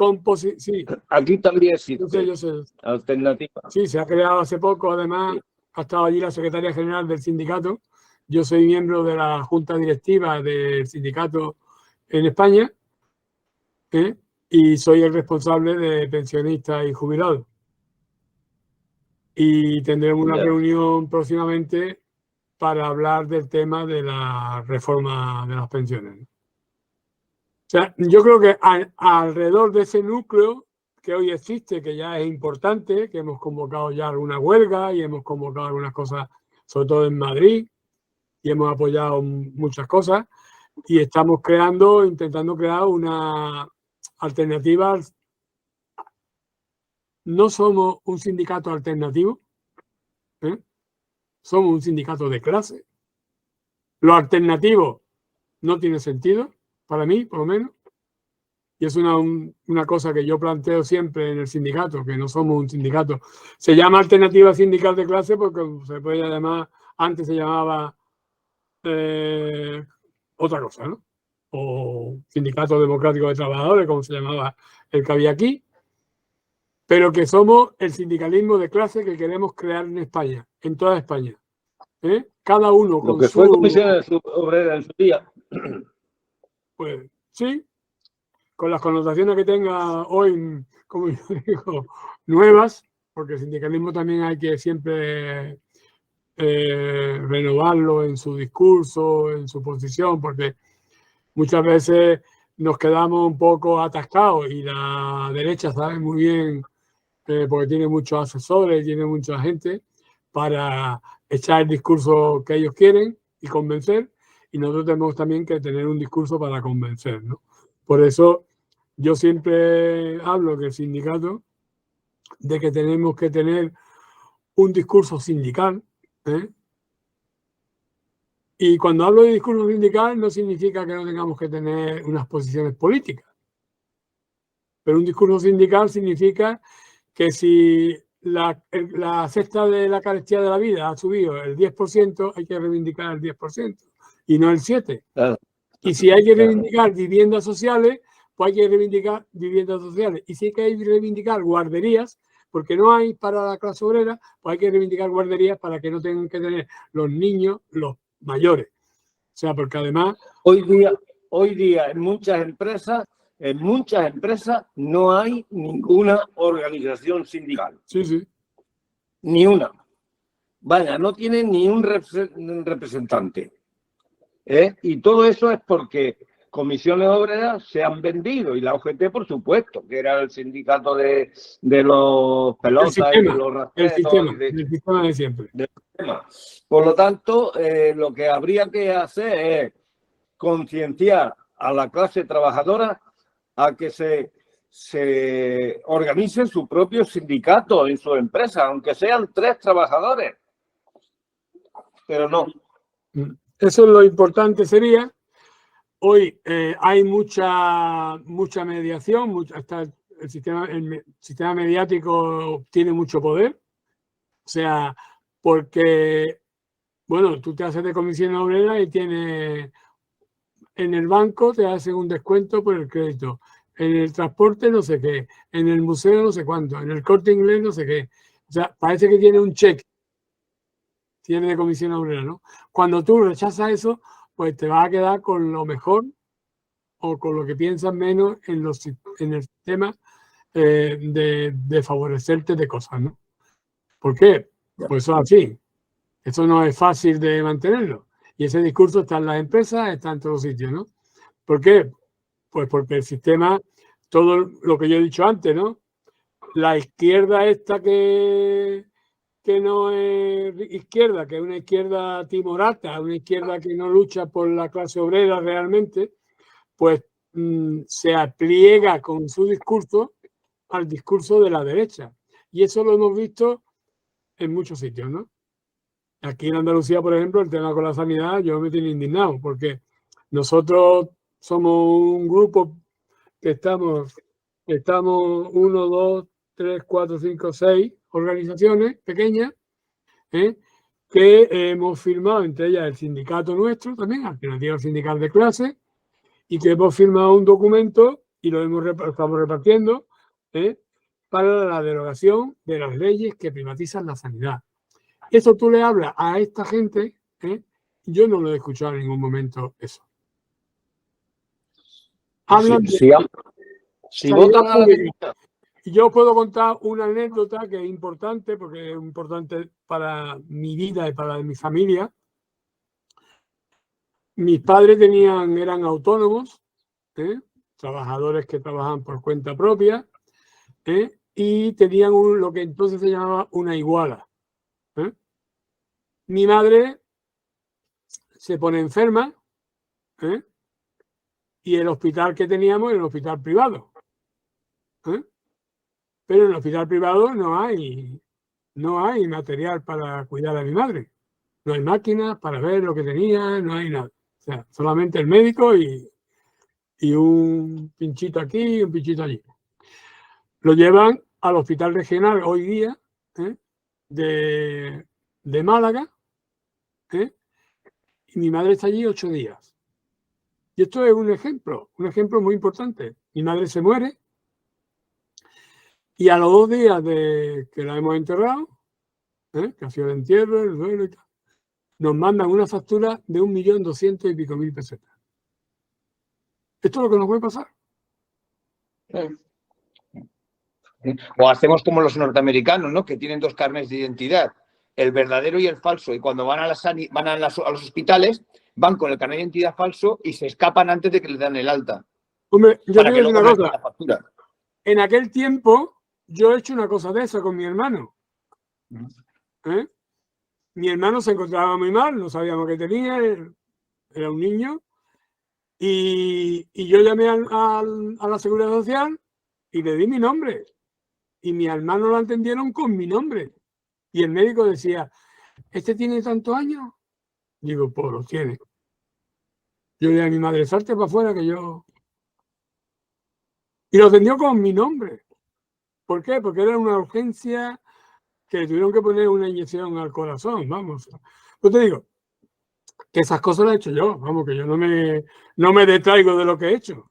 Sí. Aquí también existe. Yo sé. Alternativa. Sí, se ha creado hace poco, además, ha estado allí la secretaria general del sindicato. Yo soy miembro de la junta directiva del sindicato en España, y soy el responsable de pensionistas y jubilados. Y tendremos una reunión próximamente para hablar del tema de la reforma de las pensiones. O sea, yo creo que alrededor de ese núcleo que hoy existe, que ya es importante, que hemos convocado ya alguna huelga y hemos convocado algunas cosas, sobre todo en Madrid, y hemos apoyado muchas cosas, y estamos intentando crear una alternativa. No somos un sindicato alternativo, somos un sindicato de clase. Lo alternativo no tiene sentido, para mí, por lo menos. Y es una cosa que yo planteo siempre en el sindicato, que no somos un sindicato. Se llama alternativa sindical de clase porque se puede llamar, antes se llamaba otra cosa, ¿no? O sindicato democrático de trabajadores, como se llamaba el que había aquí. Pero que somos el sindicalismo de clase que queremos crear en España, en toda España. Cada uno con lo que fue comisiones obreras en su día. Pues sí, con las connotaciones que tenga hoy, como yo digo, nuevas, porque el sindicalismo también hay que siempre renovarlo en su discurso, en su posición, porque Muchas veces nos quedamos un poco atascados y la derecha sabe muy bien, porque tiene muchos asesores, tiene mucha gente para echar el discurso que ellos quieren y convencer, y nosotros tenemos también que tener un discurso para convencer, ¿no? Por eso yo siempre hablo que el sindicato, de que tenemos que tener un discurso sindical, ¿eh? Y cuando hablo de discurso sindical no significa que no tengamos que tener unas posiciones políticas. Pero un discurso sindical significa que si la cesta de la carestía de la vida ha subido el 10%, hay que reivindicar el 10% y no el 7%. Claro. Y si hay que reivindicar viviendas sociales, pues hay que reivindicar viviendas sociales. Y si hay que reivindicar guarderías, porque no hay para la clase obrera, pues hay que reivindicar guarderías para que no tengan que tener los niños, los mayores. O sea, porque además... Hoy día en muchas empresas no hay ninguna organización sindical. Sí, sí. Ni una. Vaya, no tienen ni un representante. Y todo eso es porque comisiones obreras se han vendido, y la UGT, por supuesto, que era el sindicato de los pelotas y de los rastreros. El sistema de siempre. Por lo tanto, lo que habría que hacer es concienciar a la clase trabajadora a que se organice su propio sindicato en su empresa, aunque sean 3 trabajadores. Pero no. Eso es lo importante sería. Hoy hay mucha mediación, el sistema mediático tiene mucho poder. O sea, porque, bueno, tú te haces de comisión obrera y tienes, en el banco te hacen un descuento por el crédito, en el transporte no sé qué, en el museo no sé cuánto, en el Corte Inglés no sé qué. O sea, parece que tiene un cheque, tiene de comisión obrera, ¿no? Cuando tú rechazas eso, pues te vas a quedar con lo mejor o con lo que piensas menos en el sistema de favorecerte de cosas, ¿no? ¿Por qué? Pues eso es así. Eso no es fácil de mantenerlo. Y ese discurso está en las empresas, está en todos sitios, ¿no? ¿Por qué? Pues porque el sistema, todo lo que yo he dicho antes, ¿no? La izquierda esta que no es izquierda, que es una izquierda timorata, una izquierda que no lucha por la clase obrera realmente, pues se pliega con su discurso al discurso de la derecha. Y eso lo hemos visto en muchos sitios, ¿no? Aquí en Andalucía, por ejemplo, el tema con la sanidad, yo me tiene indignado, porque nosotros somos un grupo que estamos 1, 2, 3, 4, 5, 6 organizaciones pequeñas, que hemos firmado, entre ellas el sindicato nuestro también, Alternativa Sindical de Clase, y que hemos firmado un documento y lo estamos repartiendo para la derogación de las leyes que privatizan la sanidad. Eso tú le hablas a esta gente, yo no lo he escuchado en ningún momento eso. Hablan si votan a la derecha. Yo puedo contar una anécdota que es importante, porque es importante para mi vida y para mi familia. Mis padres eran autónomos, trabajadores que trabajaban por cuenta propia, y tenían lo que entonces se llamaba una iguala. Mi madre se pone enferma, y el hospital que teníamos era un hospital privado. Pero en el hospital privado no hay material para cuidar a mi madre. No hay máquinas para ver lo que tenía, no hay nada. O sea, solamente el médico y un pinchito aquí y un pinchito allí. Lo llevan al hospital regional hoy día de Málaga, y mi madre está allí 8 días. Y esto es un ejemplo muy importante. Mi madre se muere y a los 2 días de que la hemos enterrado, que ha sido el entierro, el duelo y tal, nos mandan una factura de 1.200.000 y pico pesetas. Esto es lo que nos puede pasar. O hacemos como los norteamericanos, ¿no? Que tienen 2 carnets de identidad, el verdadero y el falso. Y cuando van a los hospitales, van con el carnet de identidad falso y se escapan antes de que les dan el alta. Hombre, yo te digo una cosa. La factura. En aquel tiempo, yo he hecho una cosa de esa con mi hermano. ¿Eh? Mi hermano se encontraba muy mal, no sabíamos qué tenía, era un niño. Y yo llamé a la Seguridad Social y le di mi nombre. Y mi hermano lo entendieron con mi nombre. Y el médico decía, ¿este tiene tantos años? Digo, pues los tiene. Yo le dije a mi madre, salte para afuera que yo... Y lo atendió con mi nombre. ¿Por qué? Porque era una urgencia que le tuvieron que poner una inyección al corazón, vamos. Yo te digo que esas cosas las he hecho yo, vamos, que yo no me detraigo de lo que he hecho.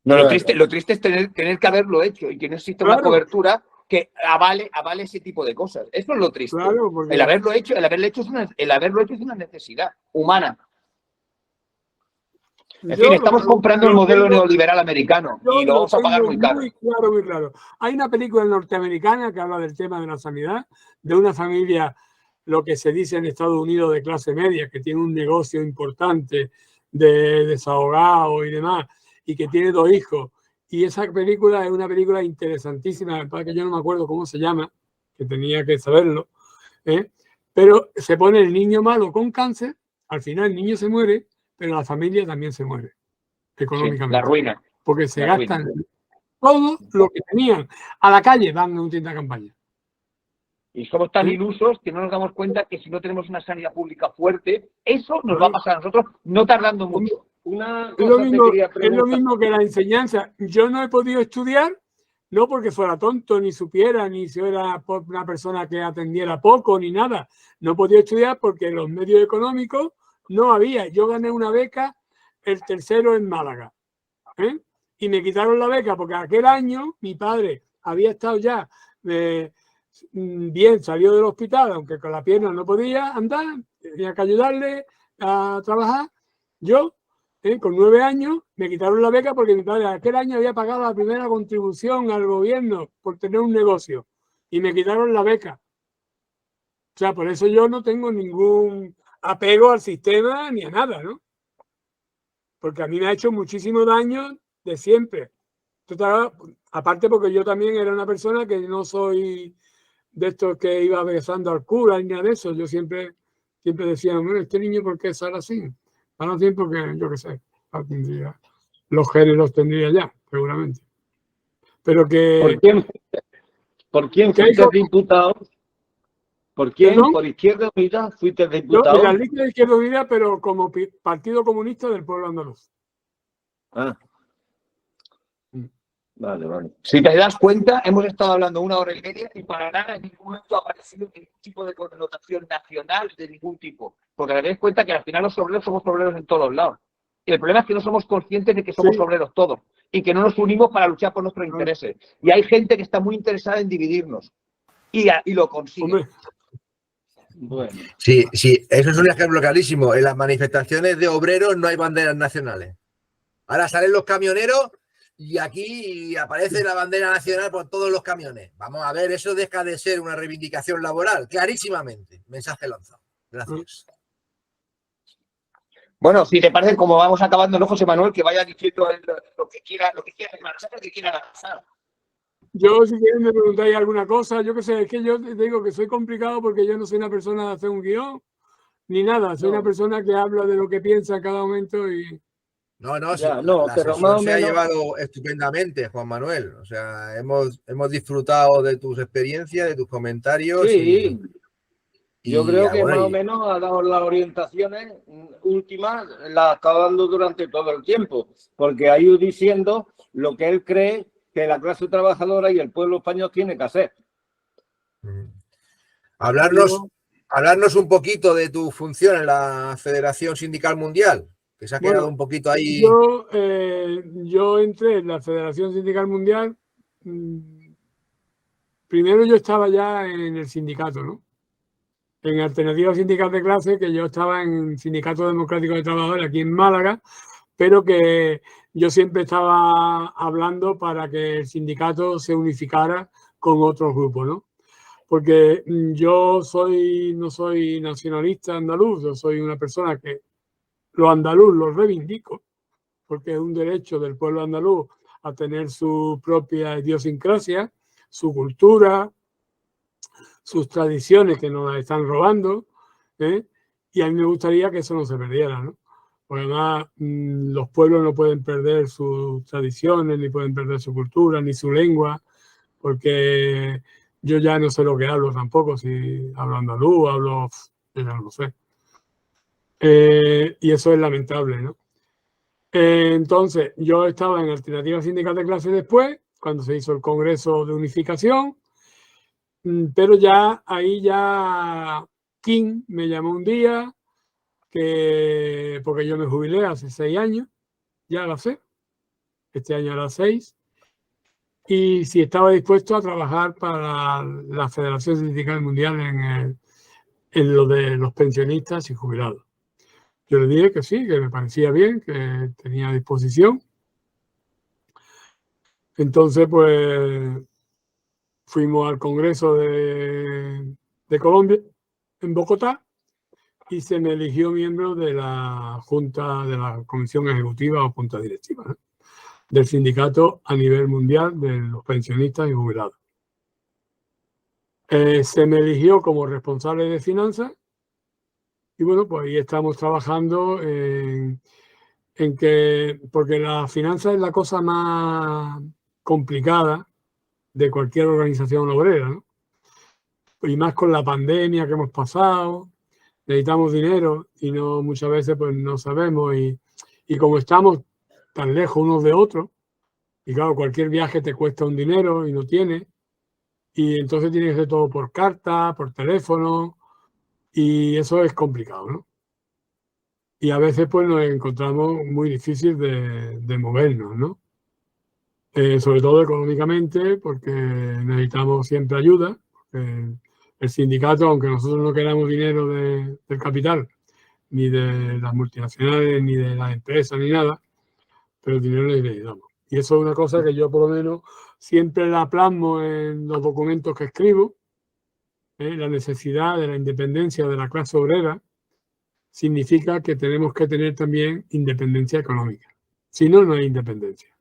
No, lo triste es tener que haberlo hecho y que no exista una cobertura que avale ese tipo de cosas. Eso es lo triste. Claro, porque... El haberlo hecho es una necesidad humana. En fin, estamos comprando el modelo neoliberal americano y lo vamos a pagar muy caro. Muy claro, muy claro. Hay una película norteamericana que habla del tema de la sanidad, de una familia, lo que se dice en Estados Unidos de clase media, que tiene un negocio importante de desahogado y demás, y que tiene 2 hijos. Y esa película es una película interesantísima, para que yo no me acuerdo cómo se llama, que tenía que saberlo, pero se pone el niño malo con cáncer, al final el niño se muere, pero la familia también se muere económicamente. Sí, la ruina. Porque se gastan todo lo que tenían. A la calle van a un tienda de campaña. Y somos tan ilusos que no nos damos cuenta que si no tenemos una sanidad pública fuerte, eso nos va a pasar a nosotros no tardando mucho. Es lo mismo que la enseñanza. Yo no he podido estudiar, no porque fuera tonto, ni supiera, ni si era una persona que atendiera poco, ni nada. No he podido estudiar porque los medios económicos no había. Yo gané una beca, el tercero en Málaga. Y me quitaron la beca porque aquel año mi padre había estado ya bien, salió del hospital, aunque con la pierna no podía andar, tenía que ayudarle a trabajar. Yo, con 9 años, me quitaron la beca porque mi padre aquel año había pagado la primera contribución al gobierno por tener un negocio y me quitaron la beca. O sea, por eso yo no tengo ningún apego al sistema ni a nada, ¿no? Porque a mí me ha hecho muchísimo daño de siempre. Aparte porque yo también era una persona que no soy de estos que iba besando al cura ni nada de eso. Yo siempre decía, este niño, ¿por qué sale así? Para no tiempo que, yo qué sé, los genes los tendría ya, seguramente. Pero que... ¿Por quién fuiste diputado? ¿Por quién? ¿Perdón? ¿Por Izquierda Unida fuiste diputado? Yo, en la lista de Izquierda Unida, pero como Partido Comunista del Pueblo Andaluz. Ah. Vale. Si te das cuenta, hemos estado hablando 1 hora y media y para nada en ningún momento ha aparecido ningún tipo de connotación nacional de ningún tipo. Porque te das cuenta que al final los obreros somos obreros en todos lados. Y el problema es que no somos conscientes de que somos obreros todos y que no nos unimos para luchar por nuestros intereses. Y hay gente que está muy interesada en dividirnos y lo consigue. Hombre. Bueno. Sí, eso es un ejemplo clarísimo. En las manifestaciones de obreros no hay banderas nacionales. Ahora salen los camioneros y aquí aparece la bandera nacional por todos los camiones. Vamos a ver, eso deja de ser una reivindicación laboral, clarísimamente. Mensaje lanzado. Gracias. Bueno, si te parece, como vamos acabando, ¿no, José Manuel? Que vaya diciendo lo que quiera lanzar. Yo, si quieres, me preguntáis alguna cosa. Yo qué sé, es que yo te digo que soy complicado porque yo no soy una persona de hacer un guión ni nada. Soy una persona que habla de lo que piensa en cada momento y... La sesión se ha llevado estupendamente, Juan Manuel. O sea, hemos disfrutado de tus experiencias, de tus comentarios. Sí. Yo creo que más o menos ha dado las orientaciones últimas, las está dando durante todo el tiempo, porque ha ido diciendo lo que él cree que la clase trabajadora y el pueblo español tiene que hacer. Hablarnos un poquito de tu función en la Federación Sindical Mundial, que se ha quedado un poquito ahí. Yo entré en la Federación Sindical Mundial. Primero yo estaba ya en el sindicato, ¿no? En Alternativa Sindical de Clase, que yo estaba en Sindicato Democrático de Trabajadores aquí en Málaga, pero que yo siempre estaba hablando para que el sindicato se unificara con otros grupos, ¿no? Porque yo no soy nacionalista andaluz, yo soy una persona que lo andaluz lo reivindico, porque es un derecho del pueblo andaluz a tener su propia idiosincrasia, su cultura, sus tradiciones que nos las están robando, ¿eh? Y a mí me gustaría que eso no se perdiera, ¿no? Porque además los pueblos no pueden perder sus tradiciones, ni pueden perder su cultura, ni su lengua, porque yo ya no sé lo que hablo tampoco, si hablo andaluz, hablo, yo ya no lo sé. Y eso es lamentable, ¿no? Entonces, yo estaba en Alternativa Sindical de Clase después, cuando se hizo el Congreso de Unificación, pero ya ahí ya King me llamó un día, porque yo me jubilé hace 6 años, ya lo sé, este año era 6, y si estaba dispuesto a trabajar para la Federación Sindical Mundial en lo de los pensionistas y jubilados. Yo le dije que sí, que me parecía bien, que tenía disposición. Entonces, pues, fuimos al Congreso de Colombia, en Bogotá, y se me eligió miembro de la Junta, de la Comisión Ejecutiva o Junta Directiva, ¿no?, del sindicato a nivel mundial de los pensionistas y jubilados. Se me eligió como responsable de finanzas y bueno, pues ahí estamos trabajando en que, porque la finanza es la cosa más complicada de cualquier organización obrera, ¿no? Y más con la pandemia que hemos pasado, necesitamos dinero y no, muchas veces pues no sabemos y como estamos tan lejos unos de otros, y claro, cualquier viaje te cuesta un dinero y no tienes, y entonces tiene que ser todo por carta, por teléfono, y eso es complicado, ¿no? Y a veces pues nos encontramos muy difícil de movernos, ¿no? Sobre todo económicamente, porque necesitamos siempre ayuda. El sindicato, aunque nosotros no queramos dinero del capital, ni de las multinacionales, ni de las empresas, ni nada, pero el dinero necesitamos. Y eso es una cosa que yo por lo menos siempre la plasmo en los documentos que escribo, la necesidad de la independencia de la clase obrera significa que tenemos que tener también independencia económica. Si no, no hay independencia.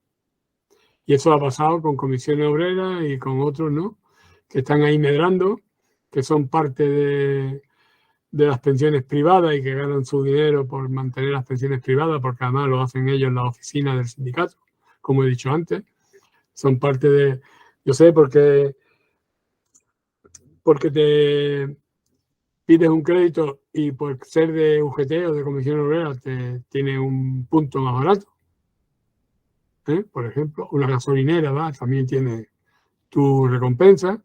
Y eso ha pasado con Comisiones Obreras y con otros, ¿no?, que están ahí medrando, que son parte de las pensiones privadas y que ganan su dinero por mantener las pensiones privadas, porque además lo hacen ellos en la oficina del sindicato, como he dicho antes. Son parte de... Yo sé porque te pides un crédito y por ser de UGT o de Comisión Obrera te tiene un punto más barato. Por ejemplo, una gasolinera, ¿va?, también tiene tu recompensa,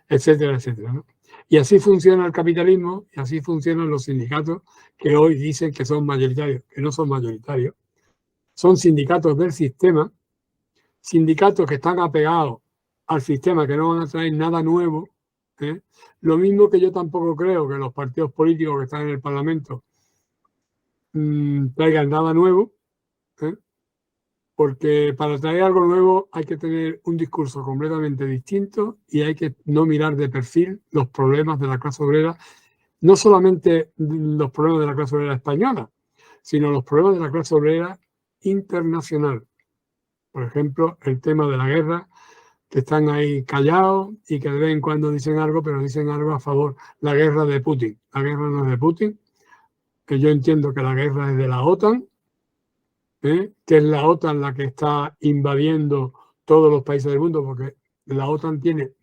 etcétera, etcétera, ¿no? Y así funciona el capitalismo y así funcionan los sindicatos que hoy dicen que son mayoritarios, que no son mayoritarios. Son sindicatos del sistema, sindicatos que están apegados al sistema, que no van a traer nada nuevo, ¿eh? Lo mismo que yo tampoco creo que los partidos políticos que están en el Parlamento traigan nada nuevo, ¿eh? Porque para traer algo nuevo hay que tener un discurso completamente distinto y hay que no mirar de perfil los problemas de la clase obrera, no solamente los problemas de la clase obrera española, sino los problemas de la clase obrera internacional. Por ejemplo, el tema de la guerra, que están ahí callados y que de vez en cuando dicen algo, pero dicen algo a favor. La guerra de Putin. La guerra no es de Putin, que yo entiendo que la guerra es de la OTAN, que es la OTAN la que está invadiendo todos los países del mundo, porque la OTAN tiene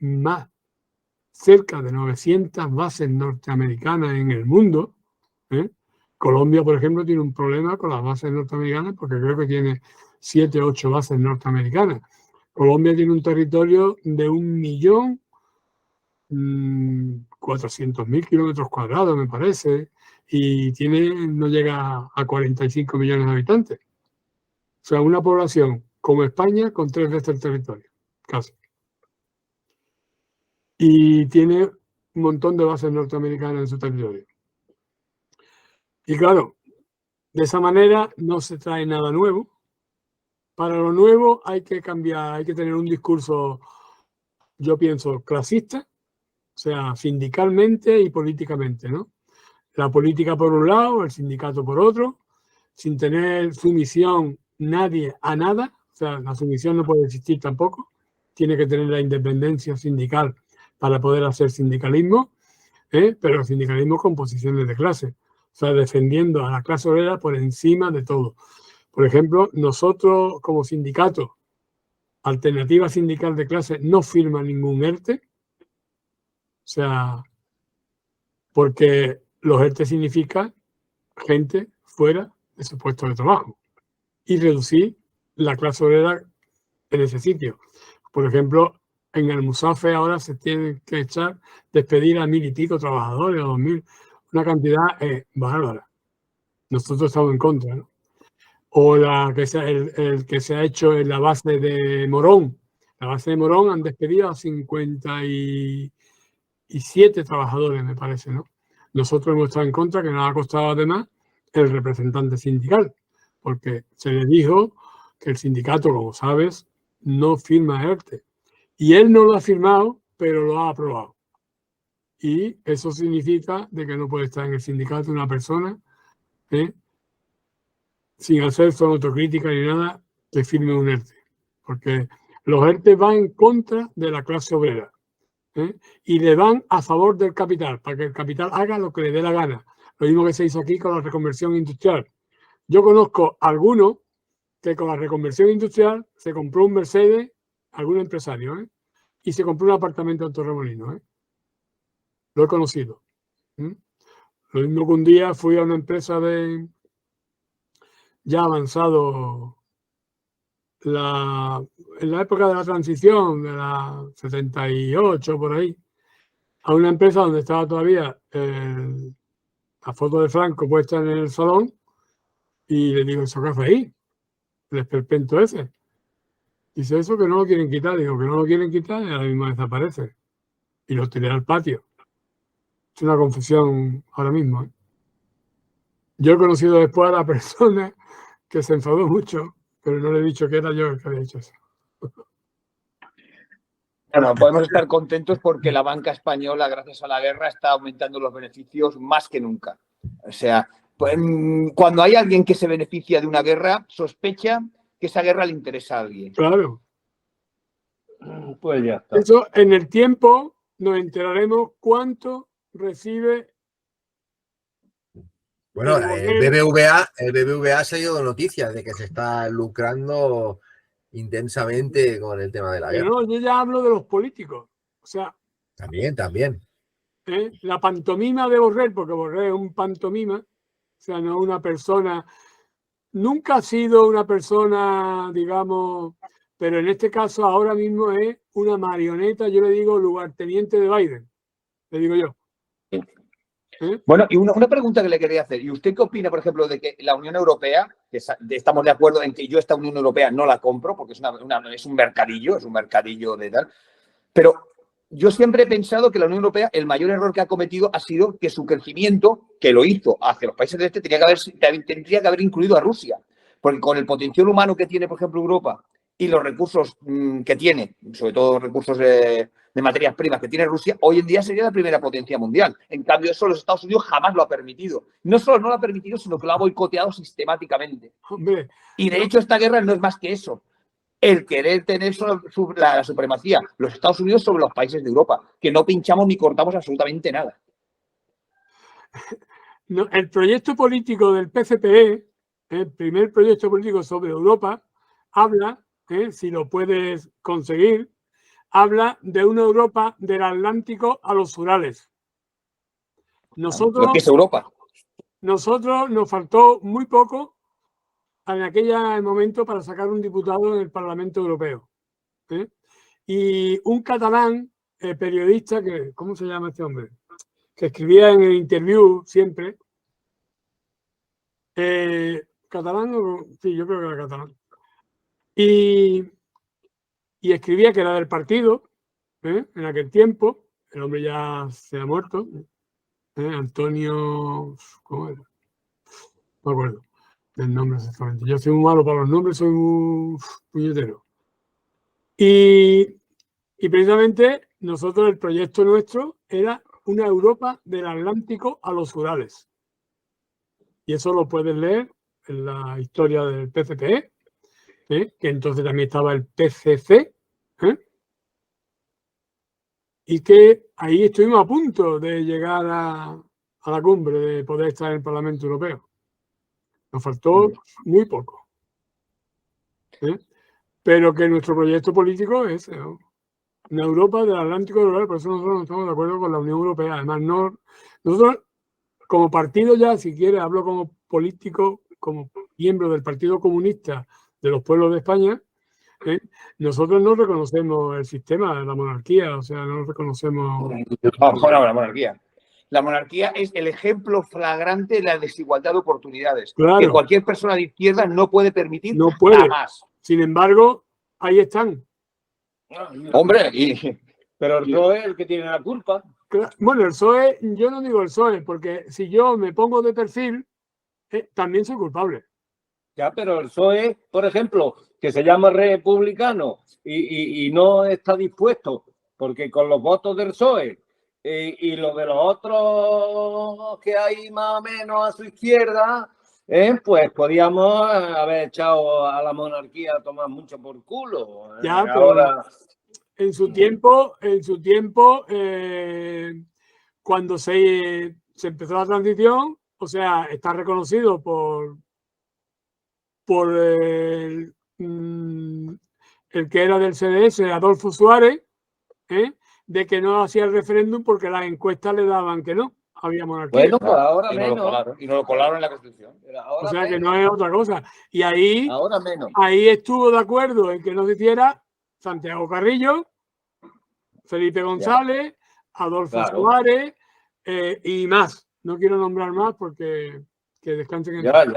cerca de 900 bases norteamericanas en el mundo. Colombia, por ejemplo, tiene un problema con las bases norteamericanas porque creo que tiene 7 o 8 bases norteamericanas. Colombia tiene un territorio de 1.400.000 kilómetros cuadrados, me parece, y no llega a 45 millones de habitantes. O sea, una población como España con 3 veces el territorio, casi. Y tiene un montón de bases norteamericanas en su territorio. Y claro, de esa manera no se trae nada nuevo. Para lo nuevo hay que cambiar, hay que tener un discurso, yo pienso, clasista, o sea, sindicalmente y políticamente, ¿no? La política por un lado, el sindicato por otro, sin tener sumisión nadie a nada, o sea, la sumisión no puede existir tampoco, tiene que tener la independencia sindical para poder hacer sindicalismo, pero sindicalismo con posiciones de clase, o sea, defendiendo a la clase obrera por encima de todo. Por ejemplo, nosotros como sindicato, Alternativa Sindical de Clase, no firma ningún ERTE, o sea, porque los ERTE significa gente fuera de su puesto de trabajo y reducir la clase obrera en ese sitio. Por ejemplo, en el Musafe ahora se tiene que despedir a 1.000 y pico trabajadores, a 2.000, una cantidad bárbara. Nosotros estamos en contra, ¿no? O el que se ha hecho en la base de Morón. La base de Morón han despedido a 57 trabajadores, me parece, ¿no? Nosotros hemos estado en contra, que nos ha costado además el representante sindical, porque se le dijo que el sindicato, como sabes, no firma ERTE. Y él no lo ha firmado, pero lo ha aprobado. Y eso significa de que no puede estar en el sindicato una persona sin hacer su autocrítica ni nada que firme un ERTE. Porque los ERTE van en contra de la clase obrera. Y le van a favor del capital, para que el capital haga lo que le dé la gana. Lo mismo que se hizo aquí con la reconversión industrial. Yo conozco a algunos que con la reconversión industrial se compró un Mercedes, algún empresario, y se compró un apartamento en Torremolinos. Lo he conocido. Lo mismo que un día fui a una empresa ya avanzado en la época de la transición, de la 78, por ahí, a una empresa donde estaba todavía la foto de Franco puesta en el salón y le digo, ¿eso qué hace ahí? El esperpento ese. Dice, eso que no lo quieren quitar. Digo, que no lo quieren quitar y a la misma desaparece. Y lo tiré al patio. Es una confusión ahora mismo. Yo he conocido después a la persona que se enfadó mucho, pero no le he dicho que era yo el que había hecho eso. Bueno, podemos estar contentos porque la banca española, gracias a la guerra, está aumentando los beneficios más que nunca. O sea, pues, cuando hay alguien que se beneficia de una guerra, sospecha que esa guerra le interesa a alguien. Claro. Pues ya está. Eso en el tiempo nos enteraremos cuánto recibe. Bueno, el BBVA ha salido noticias de que se está lucrando intensamente con el tema de la guerra. No, yo ya hablo de los políticos. O sea, También. La pantomima de Borrell, porque Borrell es un pantomima, o sea, no una persona, nunca ha sido una persona, digamos, pero en este caso ahora mismo es una marioneta, yo le digo lugarteniente de Biden, le digo yo. Bueno, y una pregunta que le quería hacer. ¿Y usted qué opina, por ejemplo, de que la Unión Europea, que estamos de acuerdo en que yo esta Unión Europea no la compro porque es un mercadillo de tal, pero yo siempre he pensado que la Unión Europea, el mayor error que ha cometido ha sido que su crecimiento, que lo hizo hacia los países del este, tendría que haber incluido a Rusia, porque con el potencial humano que tiene, por ejemplo, Europa y los recursos que tiene, sobre todo recursos de materias primas que tiene Rusia, hoy en día sería la primera potencia mundial. En cambio, eso los Estados Unidos jamás lo ha permitido. No solo no lo ha permitido, sino que lo ha boicoteado sistemáticamente. Hombre, y de hecho, esta guerra no es más que eso. El querer tener la supremacía, los Estados Unidos sobre los países de Europa, que no pinchamos ni cortamos absolutamente nada. No, el proyecto político del PCPE, el primer proyecto político sobre Europa, habla, si lo puedes conseguir, habla de una Europa del Atlántico a los Urales. Lo que es Europa. Nosotros nos faltó muy poco en aquel momento para sacar un diputado en el Parlamento Europeo. Y un catalán, periodista, ¿cómo se llama este hombre? Que escribía en el Interview siempre. ¿Catalán? Sí, yo creo que era catalán. Y escribía que era del partido, en aquel tiempo. El hombre ya se ha muerto. Antonio, ¿cómo era? No me acuerdo del nombre exactamente. Yo soy muy malo para los nombres, soy un puñetero. Y precisamente nosotros, el proyecto nuestro era una Europa del Atlántico a los Urales. Y eso lo puedes leer en la historia del PCPE, que entonces también estaba el PCC, y que ahí estuvimos a punto de llegar a la cumbre, de poder estar en el Parlamento Europeo. Nos faltó muy poco. Pero que nuestro proyecto político es una Europa del Atlántico Rural, por eso nosotros no estamos de acuerdo con la Unión Europea. Además, nosotros como partido ya, si quiere, hablo como político, como miembro del Partido Comunista de los Pueblos de España, nosotros no reconocemos el sistema de la monarquía, o sea, no reconocemos... la monarquía. La monarquía es el ejemplo flagrante de la desigualdad de oportunidades. Claro. Que cualquier persona de izquierda no puede permitir no puede. Jamás. Sin embargo, ahí están. Hombre, pero el PSOE es el que tiene la culpa. Bueno, el PSOE, yo no digo el PSOE, porque si yo me pongo de perfil, también soy culpable. Ya, pero el PSOE, por ejemplo, que se llama republicano y no está dispuesto, porque con los votos del PSOE y los de los otros que hay más o menos a su izquierda, pues podíamos haber echado a la monarquía a tomar mucho por culo. Ya, pero ahora... en su tiempo, cuando se empezó la transición, o sea, está reconocido por el que era del CDS, Adolfo Suárez, de que no hacía el referéndum porque las encuestas le daban que no había monarquía. Bueno, pues ahora menos. Y no lo colaron en la Constitución. O sea que no es otra cosa. Y ahí, ahora menos. Ahí estuvo de acuerdo en que no se hiciera Santiago Carrillo, Felipe González, Adolfo Suárez y más. No quiero nombrar más porque que descansen en paz.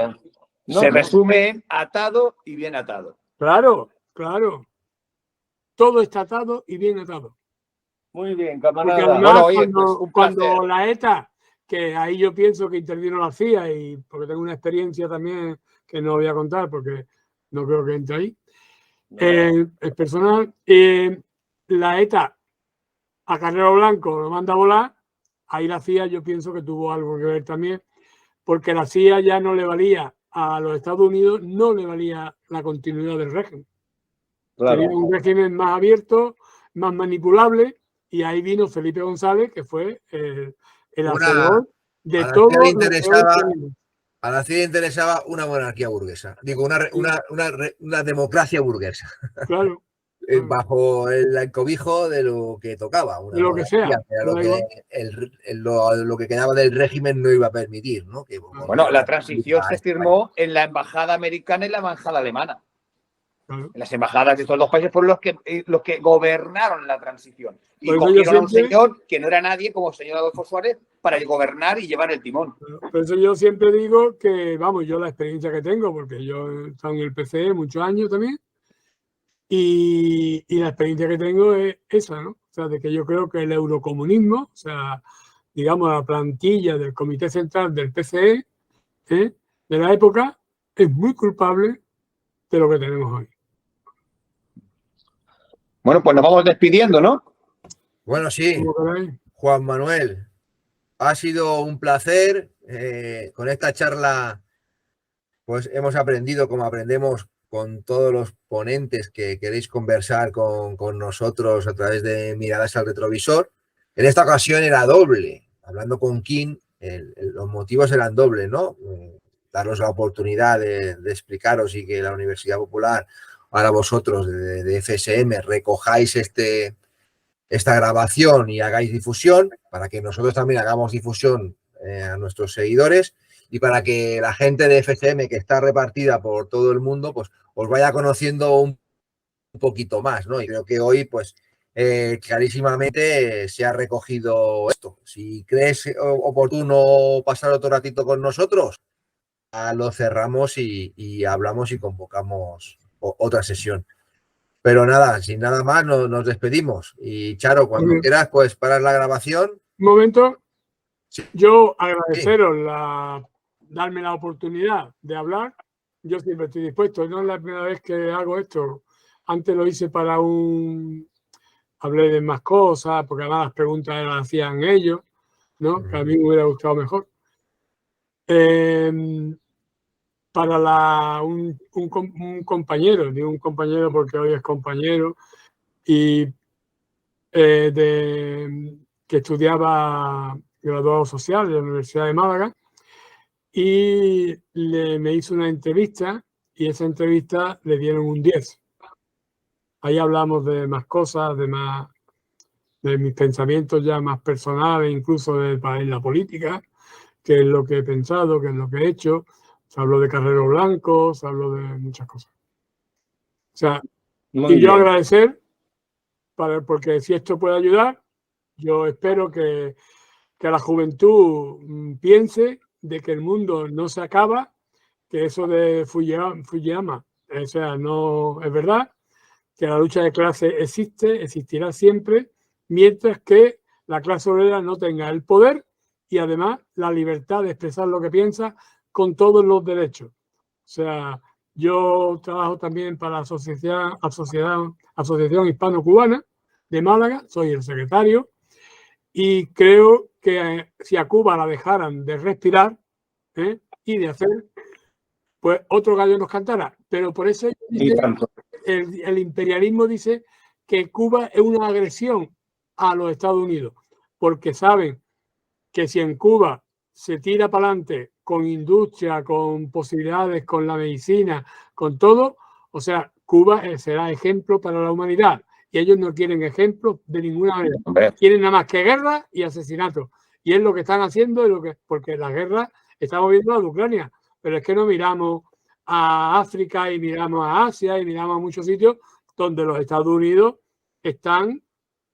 No, se resume en atado y bien atado. Claro, claro. Todo está atado y bien atado. Muy bien, camarada. Porque además, bueno, oye, cuando la ETA, que ahí yo pienso que intervino la CIA, y porque tengo una experiencia también que no voy a contar porque no creo que entre ahí, es personal, la ETA a Carrero Blanco lo manda a volar, ahí la CIA yo pienso que tuvo algo que ver también, porque la CIA ya no le valía a los Estados Unidos, no le valía la continuidad del régimen. Claro. Tenía un régimen más abierto, más manipulable, y ahí vino Felipe González, que fue el hacedor de todo lo que a la CIA interesaba una monarquía burguesa, digo, una democracia burguesa. Claro. Bajo el cobijo de lo que tocaba. De lo que sea. Lo que quedaba del régimen no iba a permitir, ¿no? Bueno, la transición se firmó en la embajada americana y la embajada alemana. En las embajadas de estos dos países fueron los que gobernaron la transición. Y cogieron a un señor que no era nadie, como el señor Adolfo Suárez, para gobernar y llevar el timón. Por eso yo siempre digo que, vamos, yo la experiencia que tengo, porque yo he estado en el PCE muchos años también, y la experiencia que tengo es esa, ¿no? O sea, de que yo creo que el eurocomunismo, o sea, digamos, la plantilla del Comité Central del PCE, de la época, es muy culpable de lo que tenemos hoy. Bueno, pues nos vamos despidiendo, ¿no? Bueno, sí. Juan Manuel, ha sido un placer. Con esta charla, pues hemos aprendido, como aprendemos con todos los ponentes que queréis conversar con nosotros a través de Miradas al Retrovisor. En esta ocasión era doble. Hablando con Kim, los motivos eran dobles, ¿no? Daros la oportunidad de explicaros y que la Universidad Popular, ahora vosotros de FSM, recojáis esta grabación y hagáis difusión, para que nosotros también hagamos difusión a nuestros seguidores y para que la gente de FSM que está repartida por todo el mundo, pues os vaya conociendo un poquito más, ¿no? Y creo que hoy, pues, clarísimamente se ha recogido esto. Si crees oportuno pasar otro ratito con nosotros, lo cerramos y hablamos y convocamos otra sesión. Pero nada, sin nada más, nos despedimos. Y Charo, cuando quieras, pues parar la grabación. Un momento. Sí. Yo agradeceros darme la oportunidad de hablar. Yo siempre estoy dispuesto. No es la primera vez que hago esto. Antes lo hice para hablé de más cosas, porque además las preguntas las hacían ellos, ¿no? Que a mí me hubiera gustado mejor. para un compañero, digo un compañero porque hoy es compañero, y que estudiaba graduado social en la Universidad de Málaga, y me hizo una entrevista, y esa entrevista le dieron un 10. Ahí hablamos de más cosas, de mis pensamientos ya más personales, incluso en la política, qué es lo que he pensado, qué es lo que he hecho. Se habló de Carrero Blanco, se habló de muchas cosas. O sea, y yo agradecer, porque si esto puede ayudar, yo espero que la juventud piense de que el mundo no se acaba, que eso de Fukuyama, o sea, no es verdad, que la lucha de clase existirá siempre, mientras que la clase obrera no tenga el poder y además la libertad de expresar lo que piensa con todos los derechos. O sea, yo trabajo también para la Asociación Hispano-Cubana de Málaga, soy el secretario, y creo que si a Cuba la dejaran de respirar y de hacer, pues otro gallo nos cantará. Pero por eso el imperialismo dice que Cuba es una agresión a los Estados Unidos, porque saben que si en Cuba se tira para adelante con industria, con posibilidades, con la medicina, con todo, o sea, Cuba será ejemplo para la humanidad. Y ellos no quieren ejemplos de ninguna manera. Quieren nada más que guerra y asesinato. Y es lo que están haciendo, porque la guerra, estamos viendo la de Ucrania, pero es que no miramos a África y miramos a Asia y miramos a muchos sitios donde los Estados Unidos están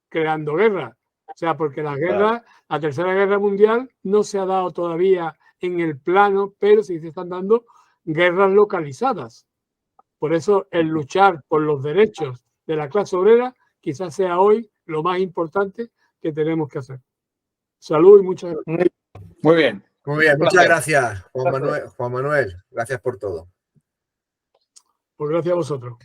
creando guerra. O sea, porque la guerra, la Tercera Guerra Mundial no se ha dado todavía en el plano, pero sí se están dando guerras localizadas. Por eso el luchar por los derechos de la clase obrera quizás sea hoy lo más importante que tenemos que hacer. Salud y muchas gracias. Muy bien. Muy bien, muchas gracias, Juan Manuel. Gracias por todo. Pues gracias a vosotros.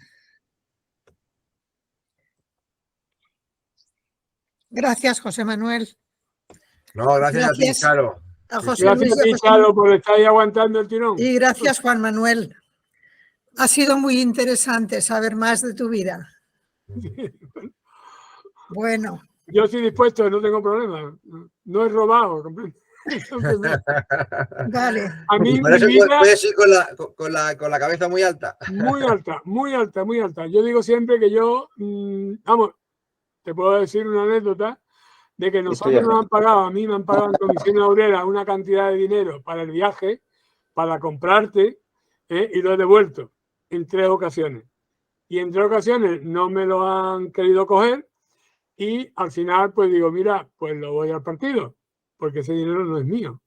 Gracias, José Manuel. No, gracias a ti, Charo. A José Gracias Luis a ti, Charo, por estar ahí aguantando el tirón. Y gracias, Juan Manuel. Ha sido muy interesante saber más de tu vida. Bueno. Yo estoy dispuesto, no tengo problema. No he robado. Vale. A mí por eso puedes ir con la cabeza muy alta. Muy alta, muy alta, muy alta. Yo digo siempre que yo, vamos, te puedo decir una anécdota de que nosotros nos han pagado, a mí me han pagado en comisiones obreras una cantidad de dinero para el viaje, para comprarte, y lo he devuelto en 3 ocasiones. Y en 3 ocasiones no me lo han querido coger y al final pues digo, mira, pues lo voy al partido, porque ese dinero no es mío.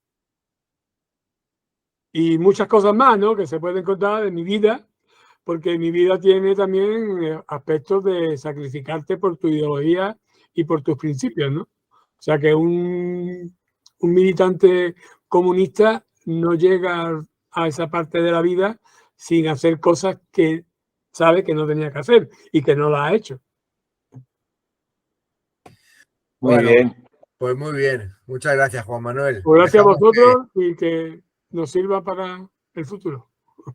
Y muchas cosas más, ¿no?, que se pueden contar de mi vida, porque mi vida tiene también aspectos de sacrificarte por tu ideología y por tus principios, ¿no? O sea que un militante comunista no llega a esa parte de la vida sin hacer cosas que sabe que no tenía que hacer y que no las ha hecho. Muy bien. Pues muy bien. Muchas gracias, Juan Manuel. Pues gracias a vosotros y que nos sirva para el futuro.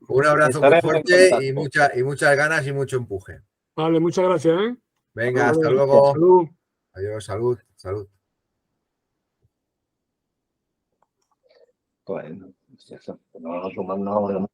Un abrazo muy fuerte y muchas ganas y mucho empuje. Vale, muchas gracias, ¿eh? Venga, hasta luego. Salud. Adiós, salud, salud. Bueno, no,